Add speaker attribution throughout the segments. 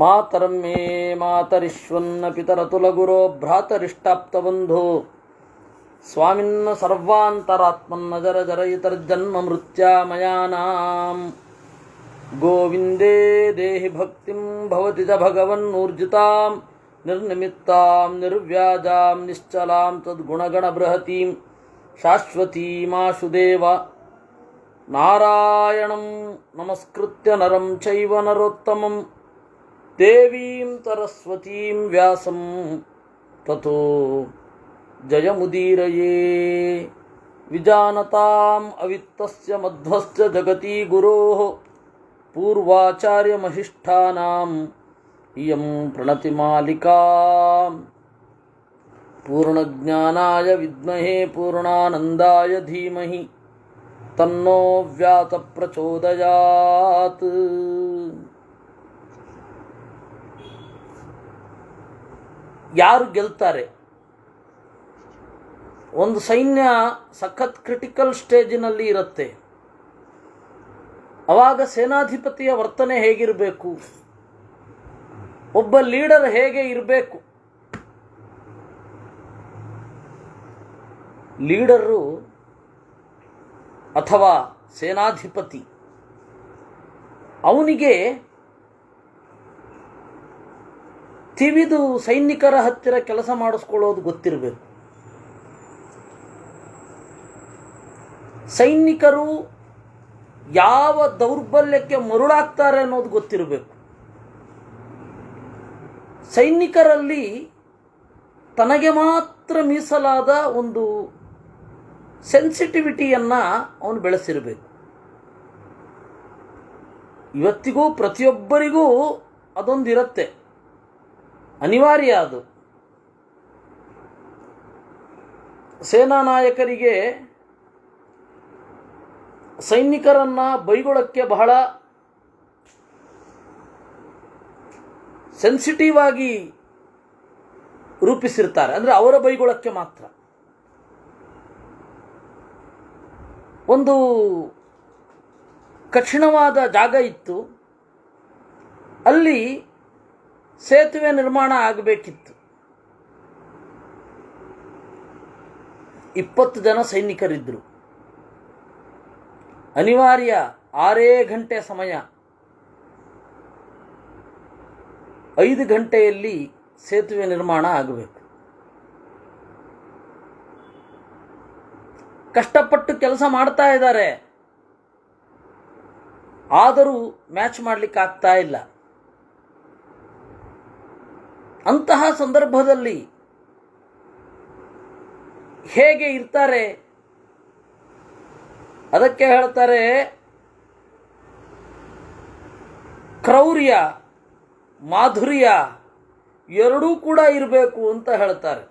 Speaker 1: ಮಾತರಂ ಮೇ ಮಾತರಿಶ್ವನ್ನ ಪಿತರತುಲಗುರೋ ಭ್ರಾತರಿಷ್ಟಾಪ್ತಬಂಧೋ ಸ್ವಾಮಿನ್ನ ಸರ್ವಾಂತರಾತ್ಮನ್ನ ಜರ ಜರಯಿತರ್ಜನ್ಮ ಮೃತ್ಯಾಮಯಾನಾಂ ಗೋವಿಂದೇ ದೇಹಿ ಭಕ್ತಿಂ ಭವತಿ ಚ ಭಗವನ್ನೂರ್ಜಿತಾಂ ನಿರ್ನಿಮಿತ್ತಾಂ ನಿರ್ವ್ಯಾಜಾಂ ನಿಶ್ಚಲಾಂ ತದ್ಗುಣಗಣ ಬೃಹತೀಂ ಶಾಶ್ವತೀಮಾಶುದೇವ ನಾರಾಯಣಂ ನಮಸ್ಕೃತ್ಯ ನರಂ ಚೈವ ನರೋತ್ತಮಂ ದೇವೀಂ ಸರಸ್ವತೀಂ ವ್ಯಾಸಂ ತತೋ ಜಯಮುದೀರಯೇ ವಿಜಾನತಾಂ ಅವಿತ್ತಸ್ಯ ಮಧ್ವಸ್ಯ ಜಗತಿ ಗುರೋಃ ಪೂರ್ವಾಚಾರ್ಯಮಹಿಷ್ಠಾನಾಂ ಇಯಂ ಪ್ರಣತಿಮಾಲಿಕಾ ಪೂರ್ಣಜ್ಞಾನಾಯ ವಿದ್ಮಹೇ ಪೂರ್ಣಾನಂದಾಯ ಧೀಮಹಿ ತನ್ನೋ ವ್ಯಾಸ ಪ್ರಚೋದಯಾತ್. ಯಾರು ಗೆಲ್ತಾರೆ? ಒಂದು ಸೈನ್ಯ ಸಖತ್ ಕ್ರಿಟಿಕಲ್ ಸ್ಟೇಜಿನಲ್ಲಿ ಇರುತ್ತೆ. ಆವಾಗ ಸೇನಾಧಿಪತಿಯ ವರ್ತನೆ ಹೇಗಿರಬೇಕು, ಒಬ್ಬ ಲೀಡರ್ ಹೇಗೆ ಇರಬೇಕು? ಲೀಡರು ಅಥವಾ ಸೇನಾಧಿಪತಿ ಅವನಿಗೆ ತಿವಿದು ಸೈನಿಕರ ಹತ್ತಿರ ಕೆಲಸ ಮಾಡಿಸ್ಕೊಳ್ಳೋದು ಗೊತ್ತಿರಬೇಕು. ಸೈನಿಕರು ಯಾವ ದೌರ್ಬಲ್ಯಕ್ಕೆ ಮರುಳಾಗ್ತಾರೆ ಅನ್ನೋದು ಗೊತ್ತಿರಬೇಕು. ಸೈನಿಕರಲ್ಲಿ ತನಗೆ ಮಾತ್ರ ಮೀಸಲಾದ ಒಂದು ಸೆನ್ಸಿಟಿವಿಟಿಯನ್ನು ಅವನು ಬೆಳೆಸಿರಬೇಕು. ಇವತ್ತಿಗೂ ಪ್ರತಿಯೊಬ್ಬರಿಗೂ ಅದೊಂದಿರುತ್ತೆ, ಅನಿವಾರ್ಯ ಅದು. ಸೇನಾ ನಾಯಕರಿಗೆ ಸೈನಿಕರನ್ನು ಬೈಗೊಳ್ಳಕ್ಕೆ ಬಹಳ ಸೆನ್ಸಿಟಿವ್ ಆಗಿ ರೂಪಿಸಿರ್ತಾರೆ. ಅಂದರೆ ಅವರ ಬೈಗೊಳ್ಳಕ್ಕೆ ಮಾತ್ರ. ಒಂದು ಕಠಿಣವಾದ ಜಾಗ ಇತ್ತು, ಅಲ್ಲಿ ಸೇತುವೆ ನಿರ್ಮಾಣ ಆಗಬೇಕಿತ್ತು. 20 ಜನ ಸೈನಿಕರಿದ್ದರು. ಅನಿವಾರ್ಯ 6 ಗಂಟೆ ಸಮಯ. 5 ಗಂಟೆಯಲ್ಲಿ ಸೇತುವೆ ನಿರ್ಮಾಣ ಆಗಬೇಕು. ಕಷ್ಟಪಟ್ಟು ಕೆಲಸ ಮಾಡ್ತಾ ಇದ್ದಾರೆ, ಆದರೂ ಮ್ಯಾಚ್ ಮಾಡಲಿಕ್ಕೆ ಆಗ್ತಾ ಇಲ್ಲ. ಅಂತಹ ಸಂದರ್ಭದಲ್ಲಿ ಹೇಗೆ ಇರ್ತಾರೆ? ಅದಕ್ಕೆ ಹೇಳ್ತಾರೆ ಕ್ರೌರ್ಯ ಮಾಧುರ್ಯ ಎರಡೂ ಕೂಡ ಇರಬೇಕು ಅಂತ ಹೇಳ್ತಾರೆ.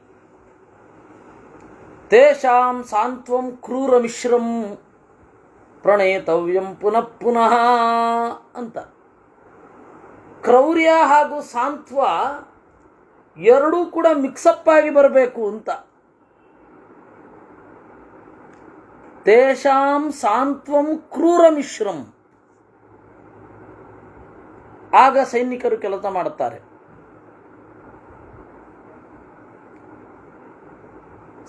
Speaker 1: ತೇಷಾಂ ಸಾಂತ್ವಂ ಕ್ರೂರ ಮಿಶ್ರಂ ಪ್ರಣೇತವ್ಯಂ ಪುನಃ ಪುನಃ ಅಂತ. ಕ್ರೌರ್ಯ ಹಾಗೂ ಸಾಂತ್ವ ಎರಡೂ ಕೂಡ ಮಿಕ್ಸಪ್ ಆಗಿ ಬರಬೇಕು ಅಂತ. ತೇಷಾಂ ಸಾಂತ್ವಂ ಕ್ರೂರ ಮಿಶ್ರಂ, ಆಗ ಸೈನಿಕರು ಕೆಲಸ ಮಾಡುತ್ತಾರೆ.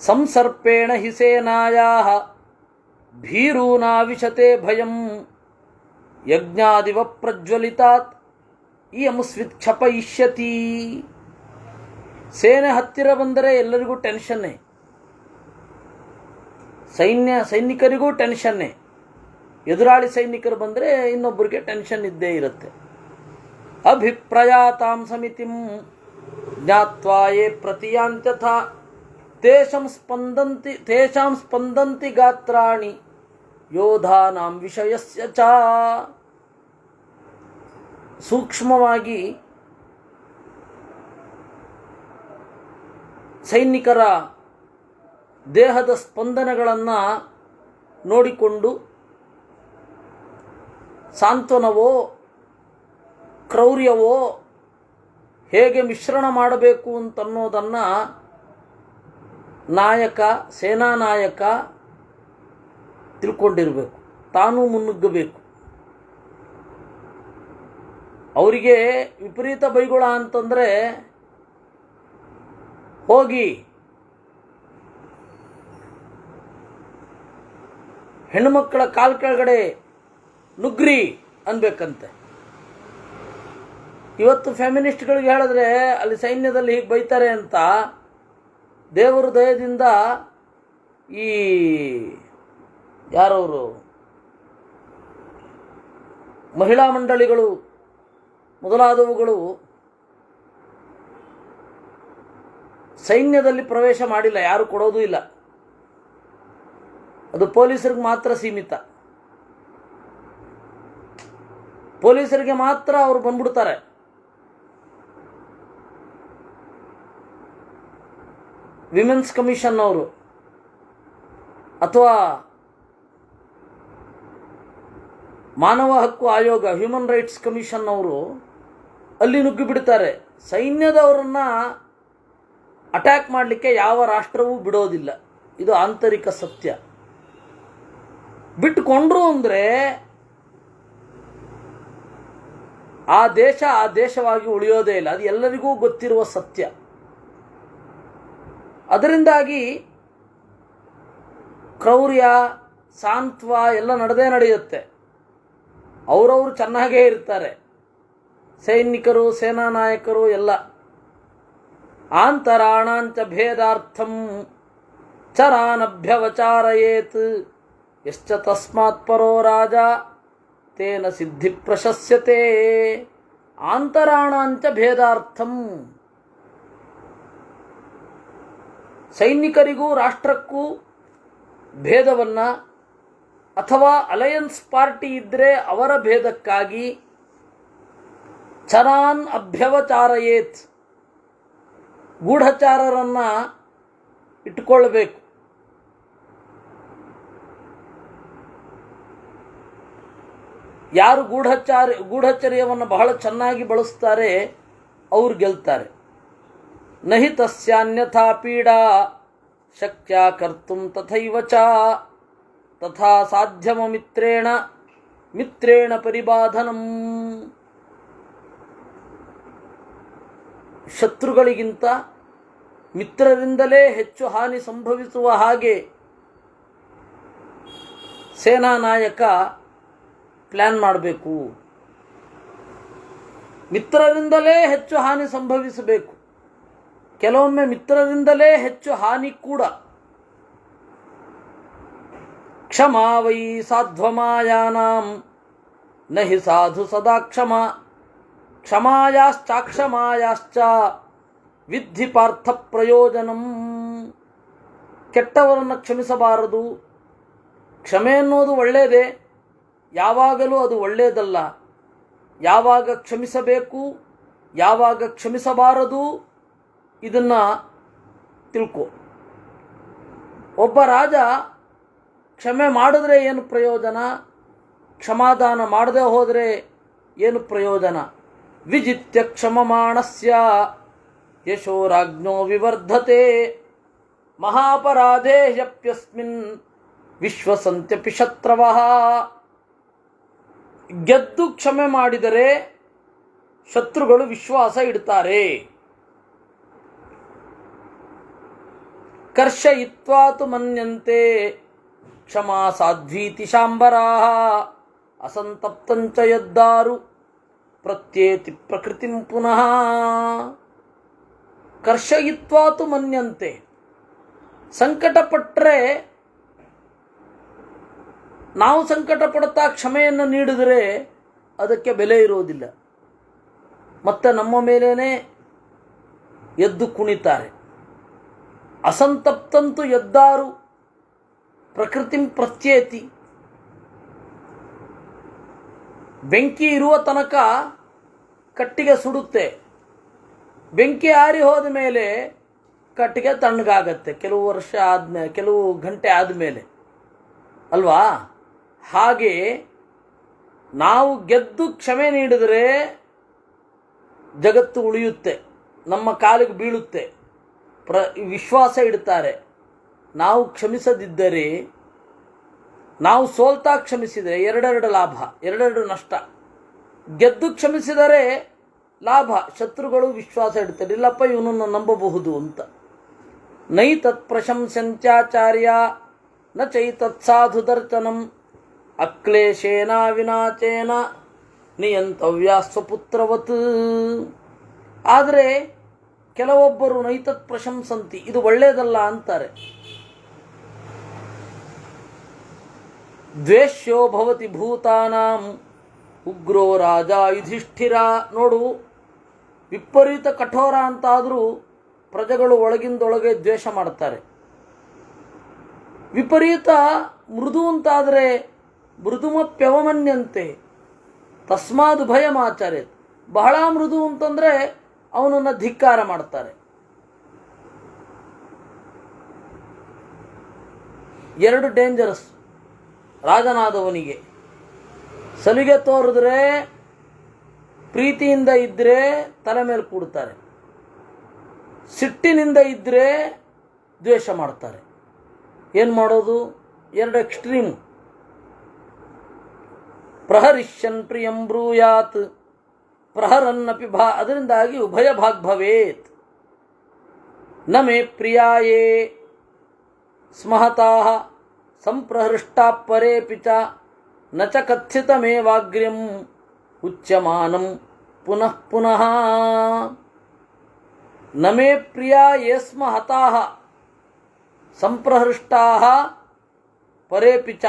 Speaker 1: ಸಂಸರ್ಪೇಣ ಹಿ ಸೇನಾಯಾಃ ಭೀರೂನಾ ವಿಶತೆ ಭಯಂ ಯಜ್ಞಾದಿವ ಪ್ರಜ್ವಲಿತಾತ್ ಇಯಂ ಸ್ವಿಚ್ಛಪಯಿಷ್ಯತಿ. ಸೇನೆ ಹತ್ತಿರ ಬಂದರೆ ಎಲ್ಲರಿಗೂ ಟೆನ್ಷನ್ನೇ, ಸೈನಿಕರಿಗೂ ಟೆನ್ಷನ್ನೇ. ಎದುರಾಳಿ ಸೈನಿಕರು ಬಂದರೆ ಇನ್ನೊಬ್ಬರಿಗೆ ಟೆನ್ಷನ್ ಇದ್ದೇ ಇರುತ್ತೆ. ಅಭಿಪ್ರಾಯಾತಾಂ ಸಮಿತಿಂ ಜ್ಞಾತ್ವಾ ಯೇ ಪ್ರತಿಯಾಂತ್ಯಥಾ ತೇಷಾಂ ಸ್ಪಂದಂತಿ ಗಾತ್ರಾಣಿ ಯೋಧಾನಾಂ ವಿಷಯಸ್ಯ ಚ. ಸೂಕ್ಷ್ಮವಾಗಿ ಸೈನಿಕರ ದೇಹದ ಸ್ಪಂದನಗಳನ್ನು ನೋಡಿಕೊಂಡು ಸಾಂತ್ವನವೋ ಕ್ರೌರ್ಯವೋ ಹೇಗೆ ಮಿಶ್ರಣ ಮಾಡಬೇಕು ಅಂತನ್ನೋದನ್ನು ನಾಯಕ, ಸೇನಾ ನಾಯಕ ತಿಳ್ಕೊಂಡಿರಬೇಕು. ತಾನೂ ಮುನ್ನುಗ್ಗಬೇಕು. ಅವರಿಗೆ ವಿಪರೀತ ಬೈಗುಳ ಅಂತಂದರೆ ಹೋಗಿ ಹೆಣ್ಣುಮಕ್ಕಳ ಕಾಲ್ ಕೆಳಗಡೆ ನುಗ್ರಿ ಅನ್ಬೇಕಂತೆ. ಇವತ್ತು ಫೆಮಿನಿಸ್ಟ್ಗಳಿಗೆ ಹೇಳಿದ್ರೆ ಅಲ್ಲಿ ಸೈನ್ಯದಲ್ಲಿ ಹೀಗೆ ಬೈತಾರೆ ಅಂತ ದೇವರ ದಯದಿಂದ ಈ ಯಾರವರು ಮಹಿಳಾ ಮಂಡಳಿಗಳು ಮೊದಲಾದವುಗಳು ಸೈನ್ಯದಲ್ಲಿ ಪ್ರವೇಶ ಮಾಡಿಲ್ಲ, ಯಾರು ಕೊಡೋದು ಇಲ್ಲ. ಅದು ಪೊಲೀಸರಿಗೆ ಮಾತ್ರ ಸೀಮಿತ. ಪೊಲೀಸರಿಗೆ ಮಾತ್ರ ಅವರು ಬಂದ್ಬಿಡ್ತಾರೆ. ವಿಮೆನ್ಸ್ ಕಮಿಷನ್ ಅವರು ಅಥವಾ ಮಾನವ ಹಕ್ಕು ಆಯೋಗ, ಹ್ಯೂಮನ್ ರೈಟ್ಸ್ ಕಮಿಷನ್ ಅವರು ಅಲ್ಲಿ ನುಗ್ಗಿಬಿಡ್ತಾರೆ. ಸೈನ್ಯದವರನ್ನ ಅಟ್ಯಾಕ್ ಮಾಡಲಿಕ್ಕೆ ಯಾವ ರಾಷ್ಟ್ರವೂ ಬಿಡೋದಿಲ್ಲ. ಇದು ಆಂತರಿಕ ಸತ್ಯ. ಬಿಟ್ಟುಕೊಂಡ್ರು ಅಂದರೆ ಆ ದೇಶ ಆ ದೇಶವಾಗಿ ಉಳಿಯೋದೇ ಇಲ್ಲ. ಅದು ಎಲ್ಲರಿಗೂ ಗೊತ್ತಿರುವ ಸತ್ಯ. ಅದರಿಂದಾಗಿ ಕ್ರೌರ್ಯ, ಸಾಂತ್ವ ಎಲ್ಲ ನಡೆಯುತ್ತೆ. ಅವರವರು ಚೆನ್ನಾಗೇ ಇರ್ತಾರೆ, ಸೈನಿಕರು, ಸೇನಾ ನಾಯಕರು ಎಲ್ಲ. ಆಂತರಾಣಾಂಚ ಭೇದಾರ್ಥಂ ಚರಾನಭ್ಯವಚಾರಯೇತ್ ಯಶ್ಚ ತಸ್ಮಾತ್ ಪರೋ ರಾಜ ತೇನ ಸಿದ್ಧಿ ಪ್ರಶಸ್ಯತೆ. ಆಂತರಾಣಾಂಚ ಭೇದಾರ್ಥಂ, ಸೈನಿಕರಿಗೂ ರಾಷ್ಟ್ರಕ್ಕೂ ಭೇದವನ್ನು ಅಥವಾ ಅಲಯನ್ಸ್ ಪಾರ್ಟಿ ಇದ್ದರೆ ಅವರ ಭೇದಕ್ಕಾಗಿ ಚರಾನ್ ಅಭ್ಯವಚಾರಯೇತ್, ಗೂಢಚಾರರನ್ನು ಇಟ್ಕೊಳ್ಬೇಕು. ಯಾರು ಗೂಢಚರ್ಯವನ್ನು ಬಹಳ ಚೆನ್ನಾಗಿ ಬಳಸ್ತಾರೆ ಅವ್ರು ಗೆಲ್ತಾರೆ. ನಹಿ ತಸ್ಯಾನ್ಯಥಾ ಪೀಡಾ ಶಕ್ಯ ಕರ್ತುಂ ತಥೈವ ಚ ತಥಾ ಸಾಧ್ಯಮ ಮಿತ್ರೇಣ ಪರಿಬಾಧನಂ. ಶತ್ರುಗಳಿಗಿಂತ ಮಿತ್ರರಿಂದಲೇ ಹೆಚ್ಚು ಹಾನಿ ಸಂಭವಿಸುವ ಹಾಗೆ ಸೇನಾ ನಾಯಕ ಪ್ಲ್ಯಾನ್ ಮಾಡಬೇಕು. ಮಿತ್ರರಿಂದಲೇ ಹೆಚ್ಚು ಹಾನಿ ಸಂಭವಿಸಬೇಕು. ಕೆಲವೊಮ್ಮೆ ಮಿತ್ರರಿಂದಲೇ ಹೆಚ್ಚು ಹಾನಿ ಕೂಡ. ಕ್ಷಮಾ ವೈ ಸಾಧ್ವಮಾಯಾನಾಂ ನಹಿ ಸಾಧು ಸದಾ ಕ್ಷಮಾ ಕ್ಷಮಾಯಾಶ್ಚಾಕ್ಷಮಾಯಾಶ್ಚ ವಿದ್ಧಿ ಪಾರ್ಥ ಪ್ರಯೋಜನಂ. ಕೆಟ್ಟವರನ್ನು ಕ್ಷಮಿಸಬಾರದು. ಕ್ಷಮೆ ಅನ್ನೋದು ಒಳ್ಳೆಯದೇ, ಯಾವಾಗಲೂ ಅದು ಒಳ್ಳೆಯದಲ್ಲ. ಯಾವಾಗ ಕ್ಷಮಿಸಬೇಕು, ಯಾವಾಗ ಕ್ಷಮಿಸಬಾರದು, ಇದನ್ನು ತಿಳ್ಕೊ. ಒಬ್ಬ ರಾಜ ಕ್ಷಮೆ ಮಾಡಿದ್ರೆ ಏನು ಪ್ರಯೋಜನ, ಕ್ಷಮಾದಾನ ಮಾಡದೆ ಹೋದರೆ ಏನು ಪ್ರಯೋಜನ. ವಿಜಿತ್ಯ ಕ್ಷಮಮಾಣಸ್ಯ ಯಶೋ ರಾಜ್ಞೋ ವಿವರ್ಧತೆ ಮಹಾಪರಾಧೇ ಹ್ಯಪ್ಯಸ್ಮಿನ್ ವಿಶ್ವಸಂತ್ಯಪಿ ಶತ್ರವಃ. ಗೆದ್ದು ಕ್ಷಮೆ ಮಾಡಿದರೆ ಶತ್ರುಗಳು ವಿಶ್ವಾಸ ಇಡ್ತಾರೆ. ಕರ್ಷಯಿತ್ವಾ ತು ಮನ್ಯಂತೆ ಕ್ಷಮಾ ಸಾಧ್ವೀತಿ ಶಾಂಬರಾಃ ಅಸಂತಪ್ತಂಚ ಯದ್ದಾರು ಪ್ರತ್ಯೇತಿ ಪ್ರಕೃತಿಂ ಪುನಃ. ಕರ್ಷಯಿತ್ವಾ ತು ಮನ್ಯಂತೆ, ಸಂಕಟಪಟ್ಟರೆ ನಾವು ಸಂಕಟ ಪಡುತ್ತಾ ಕ್ಷಮೆಯನ್ನು ನೀಡಿದರೆ ಅದಕ್ಕೆ ಬೆಲೆ ಇರುವುದಿಲ್ಲ. ಮತ್ತೆ ನಮ್ಮ ಮೇಲೇನೆ ಎದ್ದು ಕುಣಿತಾರೆ. ಅಸಂತಪ್ತಂತು ಎದ್ದಾರು ಪ್ರಕೃತಿಂ ಪ್ರತ್ಯೇತಿ. ಬೆಂಕಿ ಇರುವ ತನಕ ಕಟ್ಟಿಗೆ ಸುಡುತ್ತೆ. ಬೆಂಕಿ ಆರಿ ಹೋದ ಮೇಲೆ ಕಟ್ಟಿಗೆ ತಣ್ಣಗಾಗತ್ತೆ, ಕೆಲವು ವರ್ಷ ಆದಮೇಲೆ, ಕೆಲವು ಗಂಟೆ ಆದಮೇಲೆ ಅಲ್ವಾ. ಹಾಗೆ ನಾವು ಗೆದ್ದು ಕ್ಷಮೆ ನೀಡಿದರೆ ಜಗತ್ತು ಉಳಿಯುತ್ತೆ, ನಮ್ಮ ಕಾಲಿಗೆ ಬೀಳುತ್ತೆ, ವಿಶ್ವಾಸ ಇಡ್ತಾರೆ. ನಾವು ಕ್ಷಮಿಸದಿದ್ದರೆ, ನಾವು ಸೋಲ್ತಾ ಕ್ಷಮಿಸಿದರೆ ಎರಡೆರಡು ಲಾಭ, ಎರಡೆರಡು ನಷ್ಟ. ಗೆದ್ದು ಕ್ಷಮಿಸಿದರೆ ಲಾಭ, ಶತ್ರುಗಳು ವಿಶ್ವಾಸ ಇಡ್ತಾರೆ, ಇಲ್ಲಪ್ಪ ಇವನನ್ನು ನಂಬಬಹುದು ಅಂತ. ನೈತತ್ ಪ್ರಶಂಸಂತ್ಯಾಚಾರ್ಯ ನ ಚೈತತ್ ಸಾಧು ದರ್ಶನಂ ಅಕ್ಲೇಶೇನ ವಿನಾಚೇನ ನಿಯಂತವ್ಯ ಸ್ವಪುತ್ರವತ್. ಆದರೆ ಕೆಲವೊಬ್ಬರು ನೈತತ್ ಪ್ರಶಂಸಂತಿ, ಇದು ಒಳ್ಳೆಯದಲ್ಲ ಅಂತಾರೆ. ದ್ವೇಷ್ಯೋ ಭವತಿ ಭೂತಾನಾಂ ಉಗ್ರೋ ರಾಜ ಯುಧಿಷ್ಠಿರ. ನೋಡು, ವಿಪರೀತ ಕಠೋರ ಅಂತಾದರೂ ಪ್ರಜೆಗಳು ಒಳಗಿಂದೊಳಗೆ ದ್ವೇಷ ಮಾಡ್ತಾರೆ. ವಿಪರೀತ ಮೃದು ಅಂತಾದರೆ ಮೃದುಮಪ್ಯವಮನ್ಯಂತೆ ತಸ್ಮಾದ್ ಭಯಮಾಚರೇತ್. ಬಹಳ ಮೃದು ಅಂತಂದರೆ ಅವನನ್ನು ಧಿಕ್ಕಾರ ಮಾಡ್ತಾರೆ. ಎರಡು ಡೇಂಜರಸ್ ರಾಜನಾದವನಿಗೆ. ಸಲಿಗೆ ತೋರಿದ್ರೆ, ಪ್ರೀತಿಯಿಂದ ಇದ್ದರೆ ತಲೆ ಮೇಲೆ ಕೂಡ್ತಾರೆ, ಸಿಟ್ಟಿನಿಂದ ಇದ್ದರೆ ದ್ವೇಷ ಮಾಡ್ತಾರೆ. ಏನು ಮಾಡೋದು? ಎರಡು ಎಕ್ಸ್ಟ್ರೀಮ್. ಪ್ರಹರಿಷ್ಯನ್ ಪ್ರಿಯಂ ಬ್ರೂಯಾತ್ ಪ್ರಹರನ್ನಪಿ ಅದರಿಂದಾಗಿ ಉಭಯ ಭಾಗ್ ಭವೇತ್. ನ ಮೇ ಪ್ರಿಯಾಯೇ ಸ್ಮಹತಾಃ ಸಂಪ್ರಹೃಷ್ಟಾ ಪರೇಪಿ ಚ ನ ಚ ಕಥ್ಯಿತಮೇವಾಗ್ರ್ಯಂ ಉಚ್ಯಮಾನಂ ಪುನಃ ಪುನಃ. ನ ಮೇ ಪ್ರಿಯಾ ಯೇ ಸ್ಮ ಹತಾಃ ಸಂಪ್ರಹೃಷ್ಟಾಃ ಪರೇಪಿ ಚ.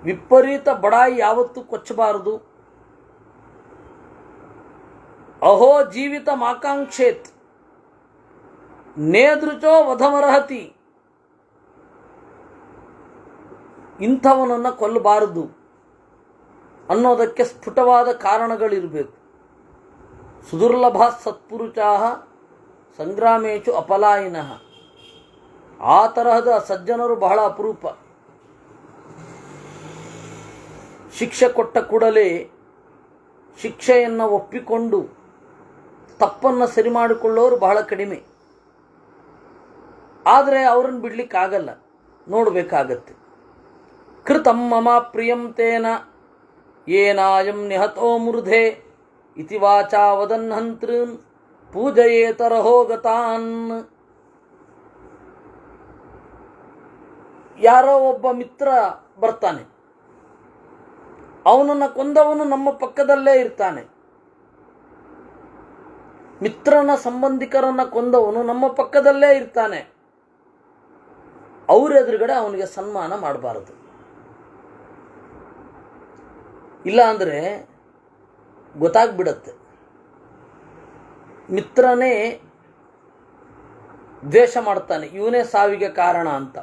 Speaker 1: ವಿಪರೀತ ಬಡಾಯಿ ಯಾವತ್ತೂ ಕೊಚ್ಚಬಾರದು. ಅಹೋ ಜೀವಿತ ಮಾಕಾಂಕ್ಷೇತ್ ನೇದೃಚೋ ವಧಮರ್ಹತಿ. ಇಂಥವನನ್ನು ಕೊಲ್ಲಬಾರದು ಅನ್ನೋದಕ್ಕೆ ಸ್ಫುಟವಾದ ಕಾರಣಗಳಿರಬೇಕು. ಸುದುರ್ಲಭ ಸತ್ಪುರುಷಾ ಸಂಗ್ರಾಮೇಶು ಅಪಲಾಯಿನಃ. ಆ ತರಹದ ಸಜ್ಜನರು ಬಹಳ ಅಪರೂಪ. ಶಿಕ್ಷೆ ಕೊಟ್ಟ ಕೂಡಲೇ ಶಿಕ್ಷೆಯನ್ನು ಒಪ್ಪಿಕೊಂಡು ತಪ್ಪನ್ನು ಸರಿ ಮಾಡಿಕೊಳ್ಳೋರು ಬಹಳ ಕಡಿಮೆ. ಆದರೆ ಅವರನ್ನು ಬಿಡಲಿಕ್ಕಾಗಲ್ಲ, ನೋಡಬೇಕಾಗತ್ತೆ. ಕೃತಂ ಮಮ ಪ್ರಿಯಂ ತೇನ ಏನಾಯಂ ನಿಹತೋ ಮುರ್ಧೆ ಇತಿ ವಾಚಾ ವದನ್ಹಂತೃನ್ ಪೂಜಯೇತರಹೋ ಗತಾನ್. ಯಾರೋ ಒಬ್ಬ ಮಿತ್ರ ಬರ್ತಾನೆ, ಅವನನ್ನು ಕೊಂದವನು ನಮ್ಮ ಪಕ್ಕದಲ್ಲೇ ಇರ್ತಾನೆ. ಮಿತ್ರನ ಸಂಬಂಧಿಕರನ್ನು ಕೊಂದವನು ನಮ್ಮ ಪಕ್ಕದಲ್ಲೇ ಇರ್ತಾನೆ. ಅವ್ರ ಎದುರುಗಡೆ ಅವನಿಗೆ ಸನ್ಮಾನ ಮಾಡಬಾರದು. ಇಲ್ಲ ಅಂದರೆ ಗೊತ್ತಾಗ್ಬಿಡತ್ತೆ ಮಿತ್ರನೇ ದ್ವೇಷ ಮಾಡ್ತಾನೆ, ಇವನೇ ಸಾವಿಗೆ ಕಾರಣ ಅಂತ.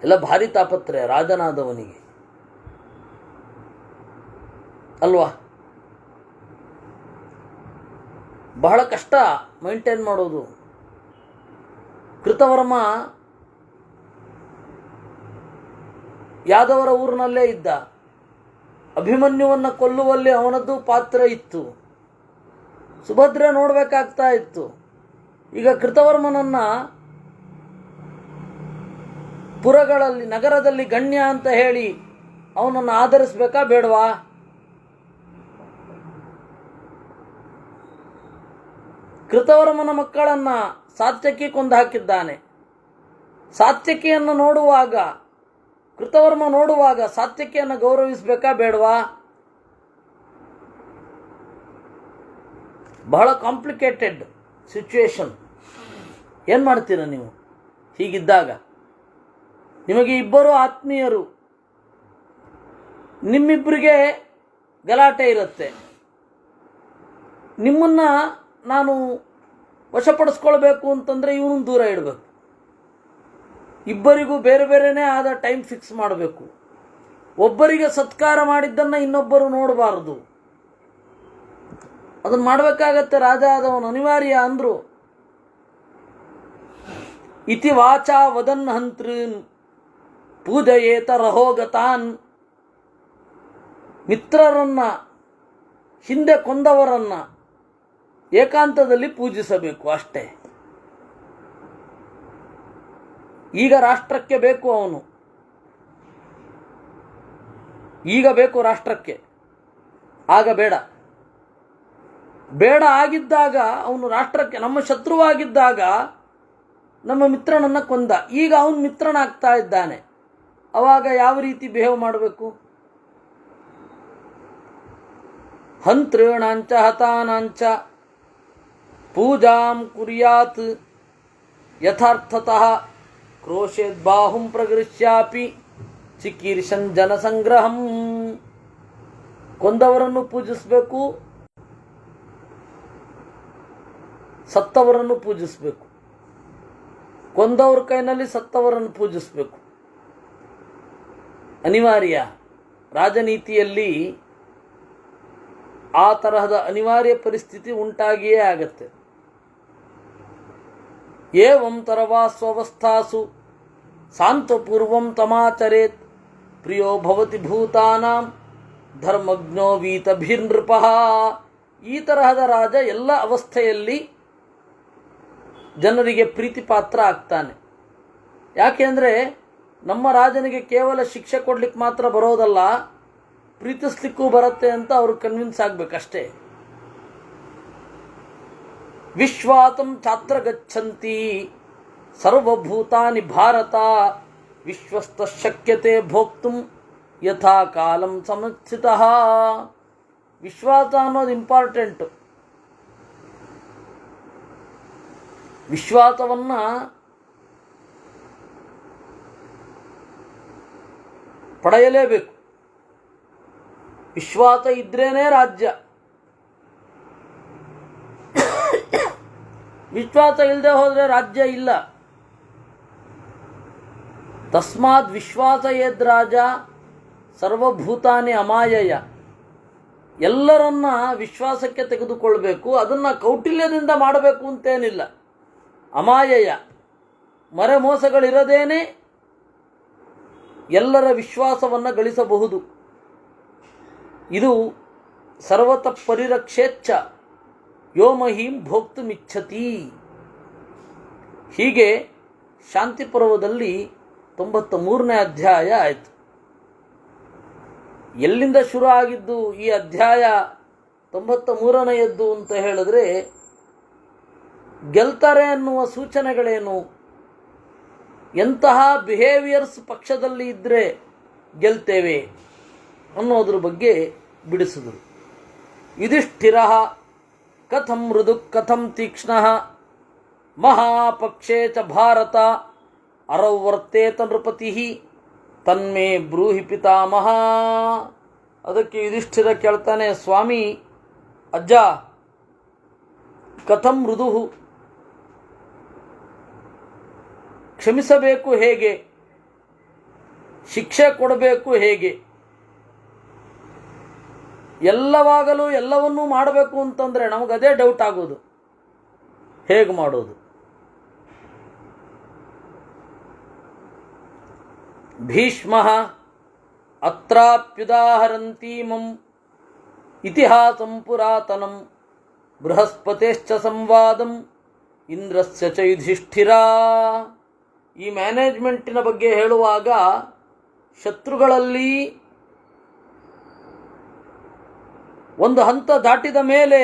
Speaker 1: ಎಲ್ಲ ಭಾರಿ ತಾಪತ್ರೆ ರಾಜನಾದವನಿಗೆ ಅಲ್ವಾ? ಬಹಳ ಕಷ್ಟ ಮೈಂಟೈನ್ ಮಾಡೋದು. ಕೃತವರ್ಮ ಯಾದವರ ಊರಿನಲ್ಲೇ ಇದ್ದ. ಅಭಿಮನ್ಯುವನ್ನು ಕೊಲ್ಲುವಲ್ಲಿ ಅವನದ್ದು ಪಾತ್ರ ಇತ್ತು. ಸುಭದ್ರೆ ನೋಡಬೇಕಾಗ್ತಾ ಇತ್ತು. ಈಗ ಕೃತವರ್ಮನನ್ನ ಪುರಗಳಲ್ಲಿ ನಗರದಲ್ಲಿ ಗಣ್ಯ ಅಂತ ಹೇಳಿ ಅವನನ್ನು ಆಧರಿಸಬೇಕಾ ಬೇಡವಾ? ಕೃತವರ್ಮನ ಮಕ್ಕಳನ್ನ ಸಾತ್ಯಕಿ ಕೊಂದು ಹಾಕಿದ್ದಾನೆ. ಸಾತ್ಯಕಿಯನ್ನು ನೋಡುವಾಗ, ಕೃತವರ್ಮ ನೋಡುವಾಗ ಸಾತ್ಯಕಿಯನ್ನು ಗೌರವಿಸಬೇಕಾ ಬೇಡವಾ? ಬಹಳ ಕಾಂಪ್ಲಿಕೇಟೆಡ್ ಸಿಚುವೇಶನ್. ಏನು ಮಾಡ್ತೀರ ನೀವು ಹೀಗಿದ್ದಾಗ? ನಿಮಗೆ ಇಬ್ಬರು ಆತ್ಮೀಯರು, ನಿಮ್ಮಿಬ್ಬರಿಗೆ ಗಲಾಟೆ ಇರುತ್ತೆ. ನಿಮ್ಮನ್ನು ನಾನು ವಶಪಡಿಸ್ಕೊಳ್ಬೇಕು ಅಂತಂದರೆ ಇವನು ದೂರ ಇಡಬೇಕು. ಇಬ್ಬರಿಗೂ ಬೇರೆ ಬೇರೆನೇ ಆದ ಟೈಮ್ ಫಿಕ್ಸ್ ಮಾಡಬೇಕು. ಒಬ್ಬರಿಗೆ ಸತ್ಕಾರ ಮಾಡಿದ್ದನ್ನು ಇನ್ನೊಬ್ಬರು ನೋಡಬಾರದು. ಅದನ್ನು ಮಾಡಬೇಕಾಗತ್ತೆ. ರಾಜ ಆದವನು ಅನಿವಾರ್ಯ ಅಂದರು. ಇತಿ ವಾಚಾ ವದನ್ ಹಂತೃನ್ ಪೂಜಯೇತ ರಹೋಗತಾನ್. ಮಿತ್ರರನ್ನ, ಹಿಂದೆ ಕೊಂದವರನ್ನ ಏಕಾಂತದಲ್ಲಿ ಪೂಜಿಸಬೇಕು ಅಷ್ಟೇ. ಈಗ ರಾಷ್ಟ್ರಕ್ಕೆ ಬೇಕು ಅವನು. ಈಗ ಬೇಕು ರಾಷ್ಟ್ರಕ್ಕೆ, ಆಗ ಬೇಡ. ಬೇಡ ಆಗಿದ್ದಾಗ ಅವನು ರಾಷ್ಟ್ರಕ್ಕೆ ನಮ್ಮ ಶತ್ರುವಾಗಿದ್ದಾಗ ನಮ್ಮ ಮಿತ್ರನನ್ನು ಕೊಂದ, ಈಗ ಅವನು ಮಿತ್ರನಾಗ್ತಾ ಇದ್ದಾನೆ, ಅವಾಗ ಯಾವ ರೀತಿ ಬಿಹೇವ್ ಮಾಡಬೇಕು? ಹಂತೃಣಾಂಚ ಹತಾನಾಂಚ ಪೂಜಾಂ ಕುರ್ಯಾತ್ ಯಥಾರ್ಥತಃ ಕ್ರೋಶೇದ್ಬಾಹುಂ ಪ್ರಗೃಹ್ಯಾಪಿ ಚಿಕೀರ್ಷನ್ ಜನಸಂಗ್ರಹಂ. ಕೊಂದವರನ್ನು ಪೂಜಿಸಬೇಕು, ಸತ್ತವರನ್ನು ಪೂಜಿಸಬೇಕು. ಕೊಂದವ್ರ ಕೈನಲ್ಲಿ ಸತ್ತವರನ್ನು ಪೂಜಿಸಬೇಕು, ಅನಿವಾರ್ಯ. ರಾಜನೀತಿಯಲ್ಲಿ ಆ ತರಹದ ಅನಿವಾರ್ಯ ಪರಿಸ್ಥಿತಿ ಉಂಟಾಗಿಯೇ ಆಗತ್ತೆ. ಏವಂ ತರವಾ ಸ್ವವಸ್ಥಾಸು ಶಾಂತಪೂರ್ವಂ ತಮಾಚರೇತ್ ಪ್ರಿಯೋ ಭವತಿ ಭೂತಾನಾಂ ಧರ್ಮಜ್ಞೋ ವೀತಭಿರ್ನೃಪಃ. ಈ ತರಹದ ರಾಜ ಎಲ್ಲ ಅವಸ್ಥೆಯಲ್ಲಿ ಜನರಿಗೆ ಪ್ರೀತಿ ಪಾತ್ರ ಆಗ್ತಾನೆ. ಯಾಕೆಂದರೆ ನಮ್ಮ ರಾಜನಿಗೆ ಕೇವಲ ಶಿಕ್ಷೆ ಕೊಡ್ಲಿಕ್ಕೆ ಮಾತ್ರ ಬರೋದಲ್ಲ, ಪ್ರೀತಿಸ್ಲಿಕ್ಕೂ ಬರುತ್ತೆ ಅಂತ ಅವರು ಕನ್ವಿನ್ಸ್ ಆಗಬೇಕಷ್ಟೇ. ವಿಶ್ವಾತಂ ಚಾತ್ರ ಗಚ್ಚಂತಿ ಸರ್ವಭೂತಾನಿ ಭಾರತ ವಿಶ್ವಸ್ತ ಶಕ್ಯತೆ ಭೋಕ್ತುಂ ಯಥಾ ಕಾಲಂ ಸಮಸ್ಥಿತಃ. ವಿಶ್ವಾಸ ಅನ್ನೋದು ಇಂಪಾರ್ಟೆಂಟು. ವಿಶ್ವಾಸವನ್ನು ಪಡೆಯಲೇಬೇಕು. ವಿಶ್ವಾಸ ಇದ್ರೇನೇ ರಾಜ್ಯ. ವಿಶ್ವಾಸ ಇಲ್ಲದೆ ಹೋದರೆ ರಾಜ್ಯ ಇಲ್ಲ. ತಸ್ಮಾತ್ ವಿಶ್ವಾಸ ಯದ್ರಾಜ ಸರ್ವಭೂತಾನಿ ಅಮಾಯಯ. ಎಲ್ಲರನ್ನ ವಿಶ್ವಾಸಕ್ಕೆ ತೆಗೆದುಕೊಳ್ಬೇಕು. ಅದನ್ನು ಕೌಟಿಲ್ಯದಿಂದ ಮಾಡಬೇಕು ಅಂತೇನಿಲ್ಲ. ಅಮಾಯಯ, ಮರೆಮೋಸಗಳಿರದೇನೆ ಎಲ್ಲರ ವಿಶ್ವಾಸವನ್ನು ಗಳಿಸಬಹುದು. ಇದು ಸರ್ವತಃ ಪರಿರಕ್ಷೇಚ್ಛ ಯೋ ಮಹೀಂ ಭೋಕ್ತುಮಿಚ್ಛತಿ. ಹೀಗೆ ಶಾಂತಿ ಪರ್ವದಲ್ಲಿ 93ನೇ ಅಧ್ಯಾಯ ಆಯಿತು. ಎಲ್ಲಿಂದ ಶುರು ಆಗಿದ್ದು ಈ ಅಧ್ಯಾಯ 93ನೇಯದ್ದು ಅಂತ ಹೇಳಿದ್ರೆ, ಗೆಲ್ತಾರೆ ಅನ್ನುವ ಸೂಚನೆಗಳೇನು, ಎಂತಹ ಬಿಹೇವಿಯರ್ಸ್ ಪಕ್ಷದಲ್ಲಿ ಇದ್ದರೆ ಗೆಲ್ತೇವೆ ಅನ್ನೋದ್ರ ಬಗ್ಗೆ ಬಿಡಿಸಿದರು. ಯುಧಿಷ್ಠಿರ ಕಥಂ ಮೃದು ಕಥಂ ತೀಕ್ಷ್ಣ ಮಹಾಪಕ್ಷೇ ಚ ಭಾರತ ಅರವರ್ತೇತ ನೃಪತಿ ತನ್ಮೇ ಬ್ರೂಹಿ ಪಿತಾಮಹ. ಅದಕ್ಕೆ ಯುಧಿಷ್ಠಿರ ಕೇಳ್ತಾನೆ, ಸ್ವಾಮಿ ಅಜ್ಜ, ಕಥಂ ಮೃದು, ಕ್ಷಮಿಸಬೇಕು ಹೇಗೆ, ಶಿಕ್ಷೆ ಕೊಡಬೇಕು ಹೇಗೆ, ಎಲ್ಲವಾಗಲೂ ಎಲ್ಲವನ್ನೂ ಮಾಡಬೇಕು ಅಂತಂದರೆ ನಮಗದೇ ಡೌಟ್ ಆಗೋದು, ಹೇಗೆ ಮಾಡೋದು? ಭೀಷ್ಮ ಅತ್ರಾಪ್ಯುದಾಹರಂತೀಮಂ ಇತಿಹಾಸಂ ಪುರಾತನಂ ಬೃಹಸ್ಪತಿಶ್ಚ ಸಂವಾದಂ ಇಂದ್ರಸ್ಯ ಚ ಯುಧಿಷ್ಠಿರ. ಈ ಮ್ಯಾನೇಜ್ಮೆಂಟಿನ ಬಗ್ಗೆ ಹೇಳುವಾಗ ಶತ್ರುಗಳಲ್ಲಿ ಒಂದು ಹಂತ ದಾಟಿದ ಮೇಲೆ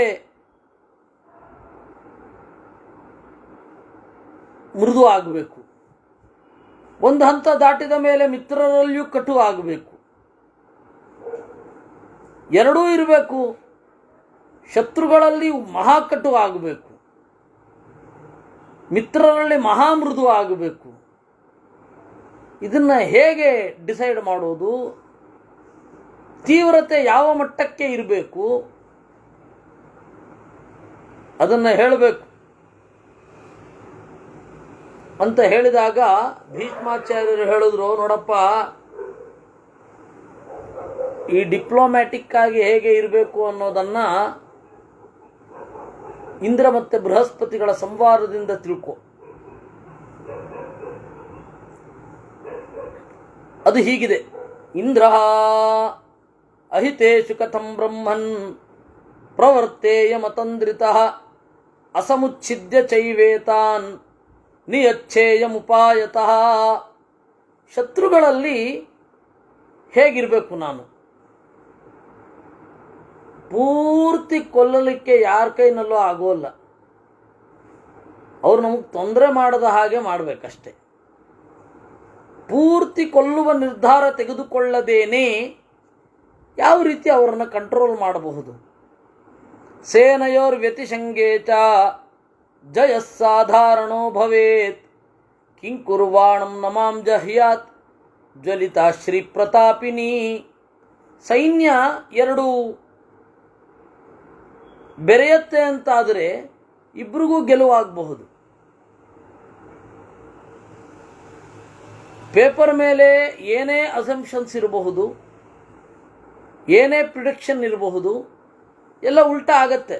Speaker 1: ಮೃದು ಆಗಬೇಕು, ಒಂದು ಹಂತ ದಾಟಿದ ಮೇಲೆ ಮಿತ್ರರಲ್ಲಿಯೂ ಕಟು ಆಗಬೇಕು. ಎರಡೂ ಇರಬೇಕು. ಶತ್ರುಗಳಲ್ಲಿ ಮಹಾಕಟು ಆಗಬೇಕು, ಮಿತ್ರರಲ್ಲಿ ಮಹಾಮೃದು ಆಗಬೇಕು. ಇದನ್ನು ಹೇಗೆ ಡಿಸೈಡ್ ಮಾಡೋದು? ತೀವ್ರತೆ ಯಾವ ಮಟ್ಟಕ್ಕೆ ಇರಬೇಕು ಅದನ್ನು ಹೇಳಬೇಕು ಅಂತ ಹೇಳಿದಾಗ ಭೀಷ್ಮಾಚಾರ್ಯರು ಹೇಳಿದ್ರು, ನೋಡಪ್ಪ, ಈ ಡಿಪ್ಲೊಮ್ಯಾಟಿಕ್ ಆಗಿ ಹೇಗೆ ಇರಬೇಕು ಅನ್ನೋದನ್ನು ಇಂದ್ರ ಮತ್ತು ಬೃಹಸ್ಪತಿಗಳ ಸಂವಾದದಿಂದ ತಿಳ್ಕೊ. ಅದು ಹೀಗಿದೆ. ಇಂದ್ರ ಅಹಿತೇಷು ಕಥಂ ಬ್ರಹ್ಮನ್ ಪ್ರವರ್ತೇಯ ಮತಂದ್ರಿತಃ ಅಸಮುಚ್ಛಿದ್ಯ ಚೈವೇತಾನ್ ನಿಯಚ್ಛೇಯಮುಪಾಯತಃ. ಶತ್ರುಗಳಲ್ಲಿ ಹೇಗಿರಬೇಕು ನಾನು? ಪೂರ್ತಿ ಕೊಲ್ಲಲಿಕ್ಕೆ ಯಾರ ಕೈನಲ್ಲೂ ಆಗೋಲ್ಲ. ಅವ್ರು ನಮಗೆ ತೊಂದರೆ ಮಾಡದ ಹಾಗೆ ಮಾಡಬೇಕಷ್ಟೆ. ಪೂರ್ತಿ ಕೊಲ್ಲುವ ನಿರ್ಧಾರ ತೆಗೆದುಕೊಳ್ಳದೇನೆ ಯಾವ ರೀತಿ ಅವರನ್ನು ಕಂಟ್ರೋಲ್ ಮಾಡಬಹುದು? ಸೇನಯೋರ್ ವ್ಯತಿಶಂಗೇಚ ಜಯಸ್ಸಾಧಾರಣೋ ಭವೇತ್ ಕಿಂಕುರ್ವಾಣಂ ನಮಾಂ ಜಹ್ಯಾತ್ ಜ್ವಲಿತಾ ಶ್ರೀ ಪ್ರತಾಪಿನಿ. ಸೈನ್ಯ ಎರಡು ಬೆರೆಯತ್ತೆ ಅಂತಾದರೆ ಇಬ್ಬರಿಗೂ ಗೆಲುವಾಗಬಹುದು. ಪೇಪರ್ ಮೇಲೆ ಏನೇ ಅಸಂಪ್ಷನ್ಸ್ ಇರಬಹುದು, ಏನೇ ಪ್ರಿಡಿಕ್ಷನ್ ಇರಬಹುದು, ಎಲ್ಲ ಉಲ್ಟಾ ಆಗತ್ತೆ.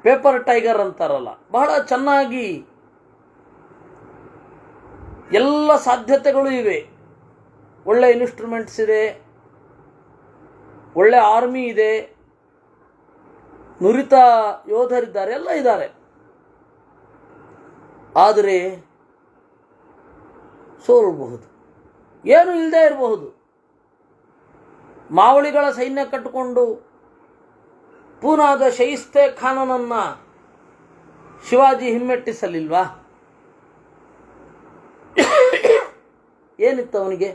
Speaker 1: ಪೇಪರ್ ಟೈಗರ್ ಅಂತಾರಲ್ಲ, ಬಹಳ ಚೆನ್ನಾಗಿ ಎಲ್ಲ ಸಾಧ್ಯತೆಗಳು ಇವೆ. ಒಳ್ಳೆ ಇನ್ಸ್ಟ್ರೂಮೆಂಟ್ಸ್ ಇದೆ, ಒಳ್ಳೆ ಆರ್ಮಿ ಇದೆ, ನುರಿತ ಯೋಧರಿದ್ದಾರೆ, ಎಲ್ಲ ಇದ್ದಾರೆ. ಆದರೆ ಸೋಲಬಹುದು, ಏನು ಇಲ್ಲದೆ ಇರಬಹುದು. ಮಾವಳಿಗಳ ಸೈನ್ಯ ಕಟ್ಟಿಕೊಂಡು ಪೂನಾದ ಶೈಸ್ತೆ ಖಾನನನ್ನು ಶಿವಾಜಿ ಹಿಮ್ಮೆಟ್ಟಿಸಲಿಲ್ವಾ? ಏನಿತ್ತು ಅವನಿಗೆ?